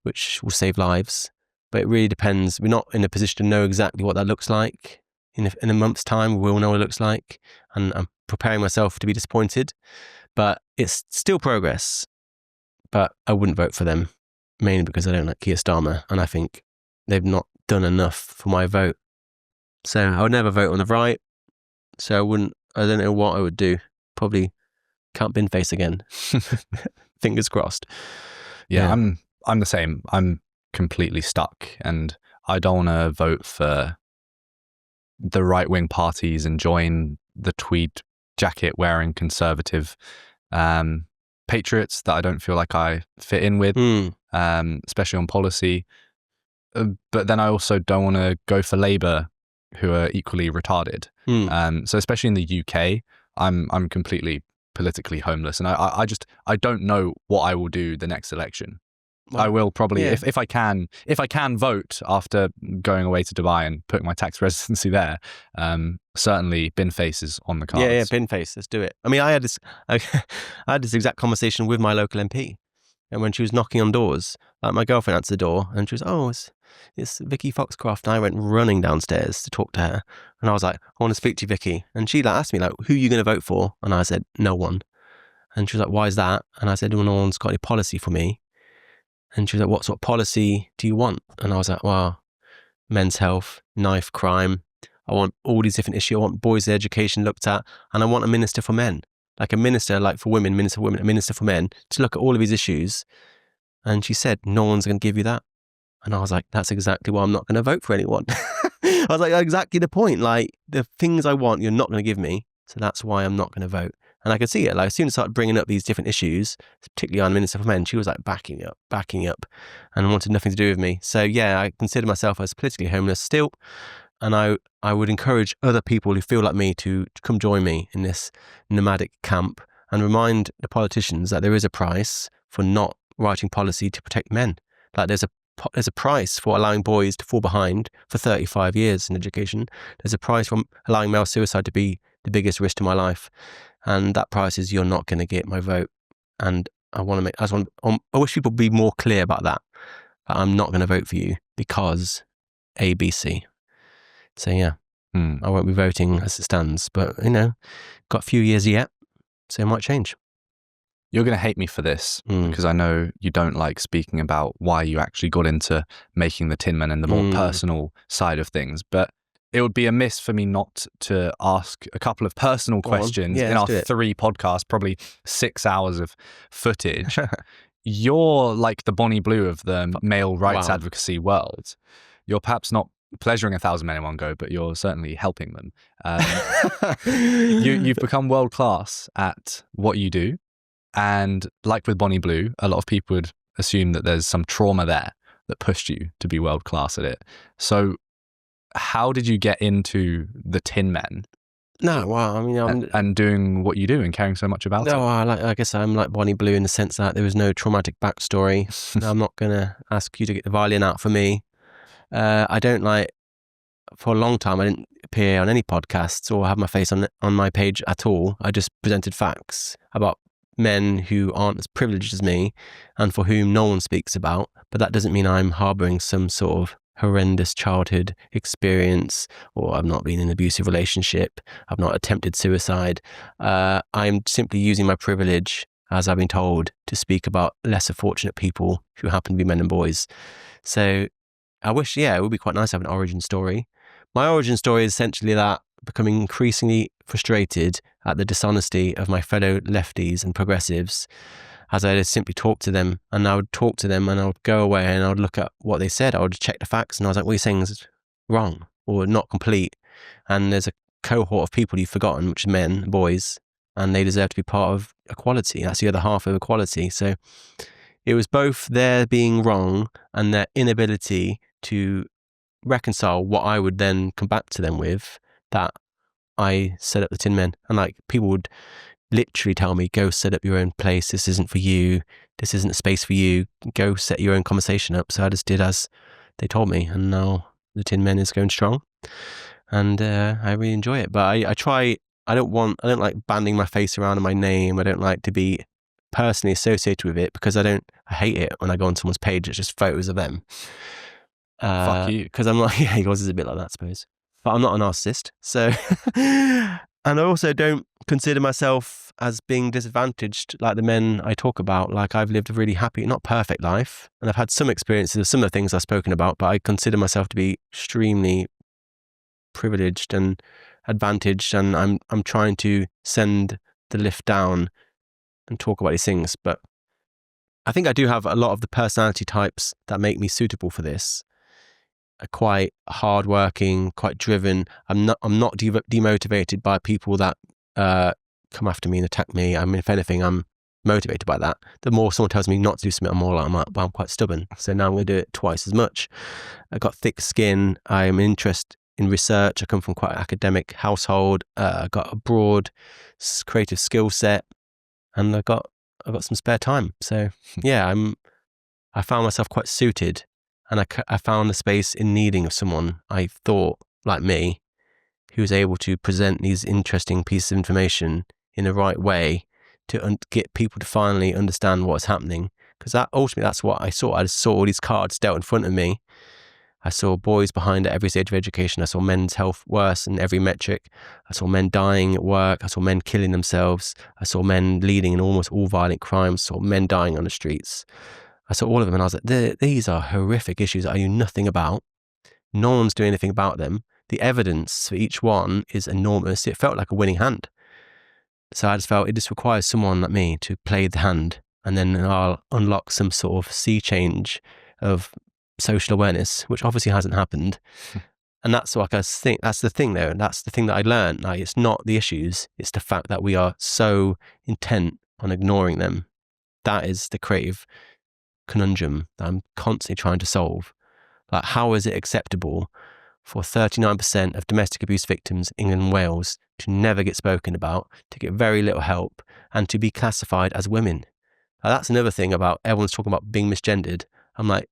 which will save lives. But it really depends. We're not in a position to know exactly what that looks like. In a month's time, we'll know what it looks like. And I'm preparing myself to be disappointed. But it's still progress. But I wouldn't vote for them, mainly because I don't like Keir Starmer. And I think they've not done enough for my vote. So I would never vote on the right. So I don't know what I would do. Probably count bin face again. Fingers crossed. Yeah, I'm the same. I'm completely stuck, and I don't want to vote for the right-wing parties and join the tweed jacket wearing conservative patriots that I don't feel like I fit in with, especially on policy. But then I also don't want to go for Labour, who are equally retarded. So especially in the UK, I'm completely politically homeless, and I don't know what I will do the next election. Well, I will probably, if I can vote after going away to Dubai and putting my tax residency there, certainly bin face is on the cards. Yeah, bin face. Let's do it. I mean, I had this exact conversation with my local MP, and when she was knocking on doors, like, my girlfriend answered the door, and she was, "Oh, it's Vicky Foxcroft." And I went running downstairs to talk to her, and I was like, "I want to speak to you, Vicky." And she asked me, like, "Who are you going to vote for?" And I said, "No one." And she was like, "Why is that?" And I said, "Well, no one's got any policy for me." And she was like, "What sort of policy do you want?" And I was like, "Well, men's health, knife crime. I want all these different issues. I want boys' education looked at, and I want a minister for men, like a minister, like for women, minister for women, a minister for men, to look at all of these issues." And she said, "No one's going to give you that." And I was like, "That's exactly why I'm not going to vote for anyone." I was like, exactly the point. Like, the things I want, you're not going to give me. So that's why I'm not going to vote. And I could see it. Like, as soon as I started bringing up these different issues, particularly on Minister for Men, she was like backing up and wanted nothing to do with me. So yeah, I consider myself as politically homeless still. And I would encourage other people who feel like me to come join me in this nomadic camp and remind the politicians that there is a price for not writing policy to protect men. Like, there's a price for allowing boys to fall behind for 35 years in education. There's a price for allowing male suicide to be the biggest risk to my life. And that price is you're not going to get my vote. And I wish people would be more clear about that. I'm not going to vote for you because ABC. So yeah, I won't be voting as it stands. But, got a few years yet, so it might change. You're going to hate me for this because I know you don't like speaking about why you actually got into making the Tin Men and the more personal side of things. But it would be amiss for me not to ask a couple of personal questions in our 3 podcasts, probably 6 hours of footage. You're like the Bonnie Blue of the male rights advocacy world. You're perhaps not pleasuring 1,000 men in one go, but you're certainly helping them. You've become world class at what you do. And like with Bonnie Blue, a lot of people would assume that there's some trauma there that pushed you to be world class at it. So how did you get into the Tin Men? No, well, I mean, and doing what you do and caring so much about it? I guess I'm like Bonnie Blue in the sense that there was no traumatic backstory. I'm not going to ask you to get the violin out for me. I don't like, for a long time, I didn't appear on any podcasts or have my face on my page at all. I just presented facts about men who aren't as privileged as me and for whom no one speaks about. But that doesn't mean I'm harboring some sort of horrendous childhood experience, or I've not been in an abusive relationship. I've not attempted suicide. I'm simply using my privilege, as I've been told, to speak about lesser fortunate people who happen to be men and boys. So I wish, it would be quite nice to have an origin story. My origin story is essentially that becoming increasingly frustrated at the dishonesty of my fellow lefties and progressives, as I just simply talk to them, and I would talk to them and I would go away and I would look at what they said. I would check the facts and I was like, what you're saying is wrong or not complete. And there's a cohort of people you've forgotten, which is men, boys, and they deserve to be part of equality. That's the other half of equality. So it was both their being wrong and their inability to reconcile what I would then come back to them with, that I set up the Tin Men. And like, people would literally tell me, go set up your own place. This isn't for you. This isn't a space for you. Go set your own conversation up. So I just did as they told me. And now the Tin Men is going strong. And I really enjoy it. But I try, I don't like banding my face around in my name. I don't like to be personally associated with it because I hate it when I go on someone's page. It's just photos of them. Fuck you. Because I'm like, yours is a bit like that, I suppose. But I'm not a narcissist. So, and I also don't consider myself as being disadvantaged like the men I talk about. Like, I've lived a really happy, not perfect life. And I've had some experiences of some of the things I've spoken about, but I consider myself to be extremely privileged and advantaged. And I'm trying to send the lift down and talk about these things. But I think I do have a lot of the personality types that make me suitable for this. Quite hardworking, quite driven. I'm not demotivated by people that come after me and attack me. I mean, if anything, I'm motivated by that. The more someone tells me not to do something, I'm quite stubborn. So now I'm going to do it twice as much. I've got thick skin. I'm interested in research. I come from quite an academic household. I've got a broad creative skill set, and I've got some spare time. So yeah, I found myself quite suited. And I found a space in needing of someone I thought like me, who was able to present these interesting pieces of information in the right way to get people to finally understand what's happening. Because ultimately that's what I saw. I just saw all these cards dealt in front of me. I saw boys behind at every stage of education. I saw men's health worse in every metric. I saw men dying at work. I saw men killing themselves. I saw men leading in almost all violent crimes. I saw men dying on the streets. I saw all of them and I was like, these are horrific issues that I knew nothing about. No one's doing anything about them. The evidence for each one is enormous. It felt like a winning hand. So I just felt it just requires someone like me to play the hand, and then I'll unlock some sort of sea change of social awareness, which obviously hasn't happened. And that's like I think that's the thing though. That's the thing that I learned. Like, it's not the issues. It's the fact that we are so intent on ignoring them. That is the creative conundrum that I'm constantly trying to solve. Like, how is it acceptable for 39% of domestic abuse victims in England and Wales to never get spoken about, to get very little help, and to be classified as women? That's another thing about everyone's talking about being misgendered. I'm like,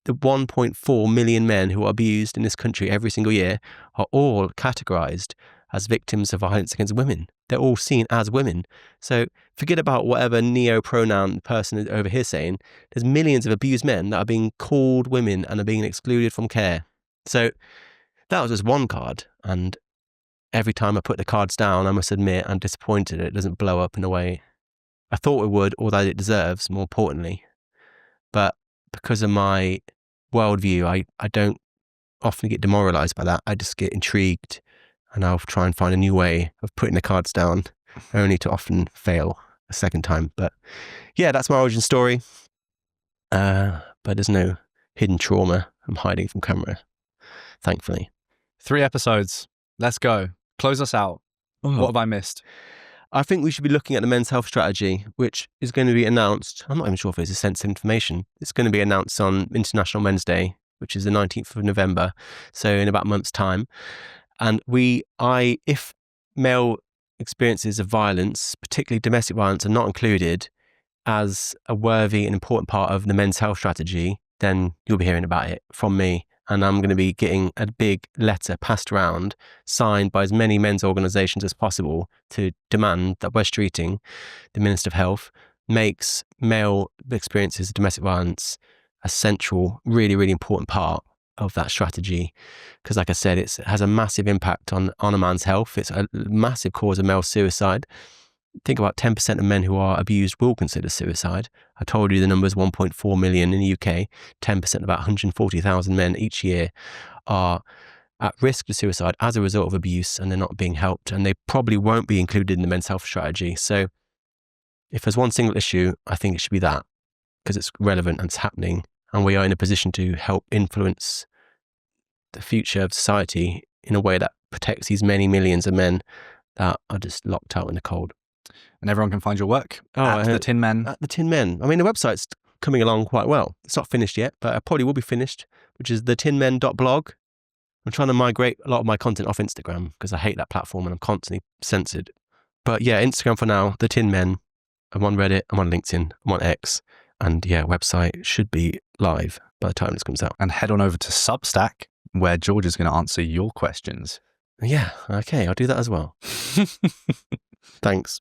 the 1.4 million men who are abused in this country every single year are all categorized as victims of violence against women. They're all seen as women. So forget about whatever neo-pronoun person over here saying. There's millions of abused men that are being called women and are being excluded from care. So that was just one card. And every time I put the cards down, I must admit I'm disappointed it doesn't blow up in a way I thought it would, or that it deserves, more importantly. But because of my worldview, I don't often get demoralized by that. I just get intrigued, and I'll try and find a new way of putting the cards down, only to often fail a second time. But yeah, that's my origin story. But there's no hidden trauma I'm hiding from camera, thankfully. 3 episodes. Let's go. Close us out. What have I missed? I think we should be looking at the men's health strategy, which is going to be announced. I'm not even sure if it's a sensitive information. It's going to be announced on International Men's Day, which is the 19th of November. So in about a month's time. And if male experiences of violence, particularly domestic violence, are not included as a worthy and important part of the men's health strategy, then you'll be hearing about it from me. And I'm going to be getting a big letter passed around, signed by as many men's organisations as possible, to demand that West Streeting, the Minister of Health, makes male experiences of domestic violence a central, really, really important part of that strategy. Because like I said, it has a massive impact on a man's health. It's a massive cause of male suicide. Think about 10% of men who are abused will consider suicide. I told you the number is 1.4 million in the UK. 10%, about 140,000 men each year, are at risk of suicide as a result of abuse, and they're not being helped. And they probably won't be included in the men's health strategy. So if there's one single issue, I think it should be that, because it's relevant and it's happening. And we are in a position to help influence the future of society in a way that protects these many millions of men that are just locked out in the cold. And everyone can find your work at TheTinMen. At TheTinMen. I mean, the website's coming along quite well. It's not finished yet, but it probably will be finished, which is thetinmen.blog. I'm trying to migrate a lot of my content off Instagram because I hate that platform and I'm constantly censored. But yeah, Instagram for now, TheTinMen. I'm on Reddit, I'm on LinkedIn, I'm on X. And yeah, website should be live by the time this comes out. And head on over to Substack, where George is going to answer your questions. Yeah, okay, I'll do that as well. Thanks.